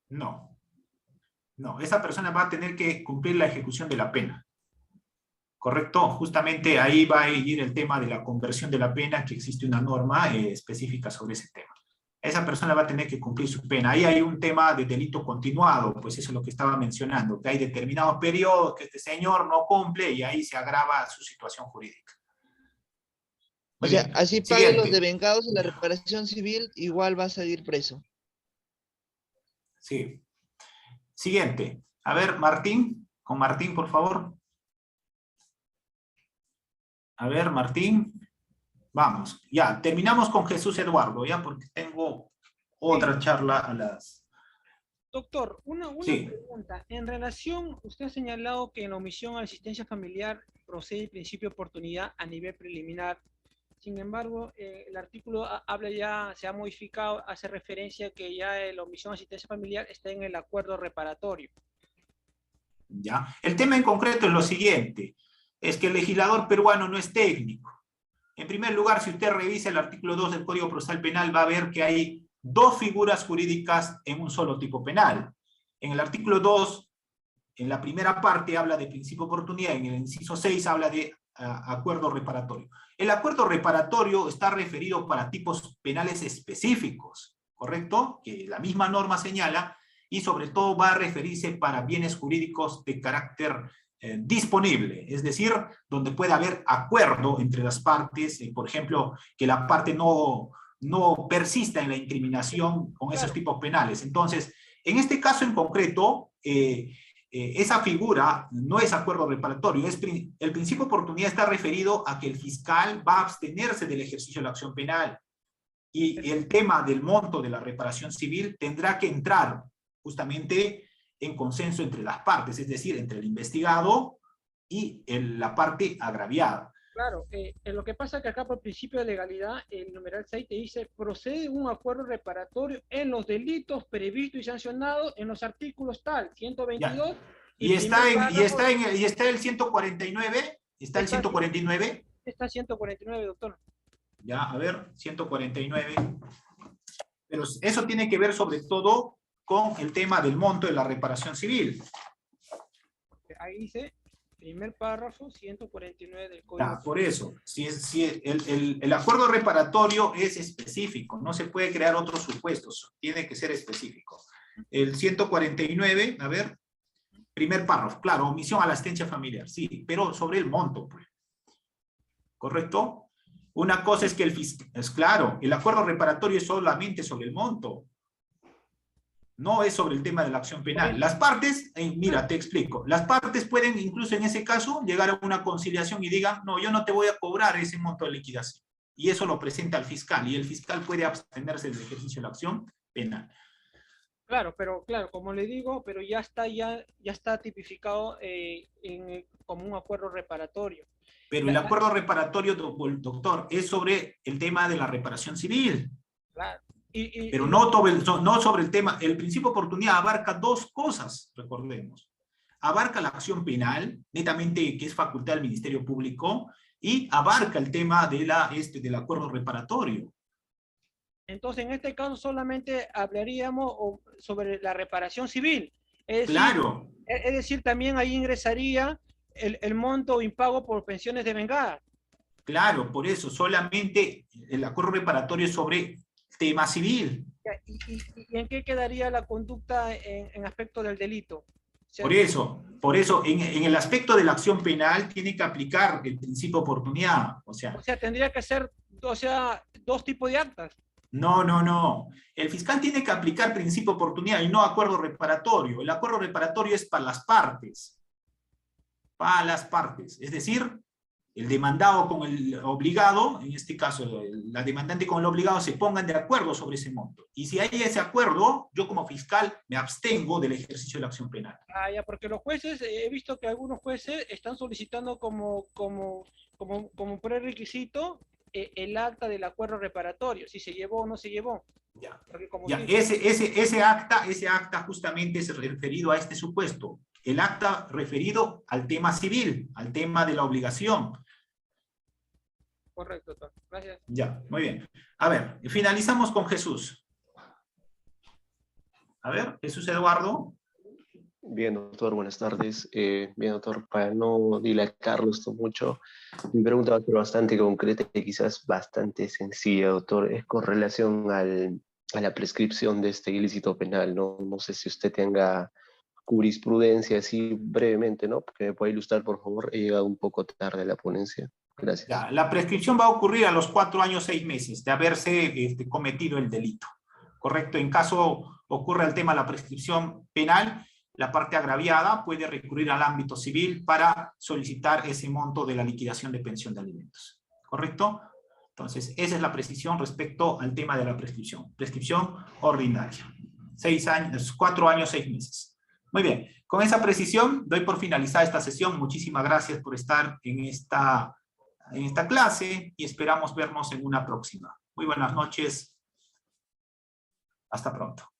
No, esa persona va a tener que cumplir la ejecución de la pena. ¿Correcto? Justamente ahí va a ir el tema de la conversión de la pena, que existe una norma específica sobre ese tema. Esa persona va a tener que cumplir su pena. Ahí hay un tema de delito continuado, pues eso es lo que estaba mencionando, que hay determinados periodos que este señor no cumple y ahí se agrava su situación jurídica. O sea, así paguen los devengados en la reparación civil, igual va a salir preso. Sí. Siguiente. A ver, Martín. Con Martín, por favor. A ver, Martín. Vamos, ya, terminamos con Jesús Eduardo, ya, porque tengo otra charla a las Doctor, una Sí. pregunta. En relación, usted ha señalado que en la omisión a la asistencia familiar procede el principio de oportunidad a nivel preliminar. Sin embargo, el artículo habla ya, se ha modificado, hace referencia que ya la omisión a asistencia familiar está en el acuerdo reparatorio. ¿Ya? El tema en concreto es lo siguiente, es que el legislador peruano no es técnico. En primer lugar, si usted revisa el artículo 2 del Código Procesal Penal, va a ver que hay dos figuras jurídicas en un solo tipo penal. En el artículo 2, en la primera parte habla de principio de oportunidad, en el inciso 6 habla de acuerdo reparatorio. El acuerdo reparatorio está referido para tipos penales específicos, ¿correcto? Que la misma norma señala, y sobre todo va a referirse para bienes jurídicos de carácter disponible, es decir, donde puede haber acuerdo entre las partes, por ejemplo, que la parte no persista en la incriminación con esos tipos penales. Entonces, en este caso en concreto, esa figura no es acuerdo reparatorio, el principio de oportunidad está referido a que el fiscal va a abstenerse del ejercicio de la acción penal, y el tema del monto de la reparación civil tendrá que entrar justamente en consenso entre las partes, es decir, entre el investigado y la parte agraviada. Claro, lo que pasa es que acá por principio de legalidad, el numeral 6 te dice, procede un acuerdo reparatorio en los delitos previstos y sancionados en los artículos tal, 122. Ya. Y está el 149, ¿está el 149? Está 149, doctor. Ya, a ver, 149. Pero eso tiene que ver sobre todo con el tema del monto de la reparación civil. Ahí dice, primer párrafo, 149 del Código. Por eso, si el acuerdo reparatorio es específico, no se puede crear otros supuestos, tiene que ser específico. El 149, a ver, primer párrafo, claro, omisión a la asistencia familiar, sí, pero sobre el monto, pues. ¿Correcto? Una cosa es que es claro, el acuerdo reparatorio es solamente sobre el monto. No es sobre el tema de la acción penal. Las partes, mira, te explico, las partes pueden incluso en ese caso llegar a una conciliación y digan, no, yo no te voy a cobrar ese monto de liquidación. Y eso lo presenta al fiscal, y el fiscal puede abstenerse del ejercicio de la acción penal. Claro, pero claro, como le digo, pero ya está tipificado como un acuerdo reparatorio. Pero el acuerdo reparatorio, doctor, es sobre el tema de la reparación civil. Claro. Pero no sobre el tema, el principio de oportunidad abarca dos cosas, recordemos. Abarca la acción penal, netamente que es facultad del Ministerio Público, y abarca el tema del acuerdo reparatorio. Entonces, en este caso solamente hablaríamos sobre la reparación civil. Es decir, claro. Es decir, también ahí ingresaría el monto o impago por pensiones de vengada. Claro, por eso, solamente el acuerdo reparatorio es sobre tema civil. ¿Y en qué quedaría la conducta en aspecto del delito? O sea, por eso en el aspecto de la acción penal tiene que aplicar el principio de oportunidad. O sea, tendría que ser, dos tipos de actas. No. El fiscal tiene que aplicar principio de oportunidad y no acuerdo reparatorio. El acuerdo reparatorio es para las partes. Para las partes. Es decir, el demandado con el obligado, en este caso la demandante con el obligado, se pongan de acuerdo sobre ese monto. Y si hay ese acuerdo, yo como fiscal me abstengo del ejercicio de la acción penal. Ya, porque los jueces, he visto que algunos jueces están solicitando como prerequisito el acta del acuerdo reparatorio, si se llevó o no se llevó. Ya. Ese acta justamente es referido a este supuesto. El acta referido al tema civil, al tema de la obligación. Correcto, doctor. Gracias. Ya, muy bien. A ver, finalizamos con Jesús. A ver, Jesús Eduardo. Bien, doctor, buenas tardes. Bien, doctor, para no dilatarlo esto mucho, mi pregunta va a ser bastante concreta y quizás bastante sencilla, doctor. Es con relación a la prescripción de este ilícito penal, ¿no? No sé si usted tenga jurisprudencia así brevemente, ¿no? Porque me puede ilustrar, por favor. He llegado un poco tarde a la ponencia. Gracias. Ya, la prescripción va a ocurrir a los 4 años 6 meses de haberse cometido el delito. ¿Correcto? En caso ocurra el tema de la prescripción penal, la parte agraviada puede recurrir al ámbito civil para solicitar ese monto de la liquidación de pensión de alimentos. ¿Correcto? Entonces, esa es la precisión respecto al tema de la prescripción. Prescripción ordinaria. 4 años, 6 meses. Muy bien, con esa precisión doy por finalizada esta sesión. Muchísimas gracias por estar en esta clase y esperamos vernos en una próxima. Muy buenas noches. Hasta pronto.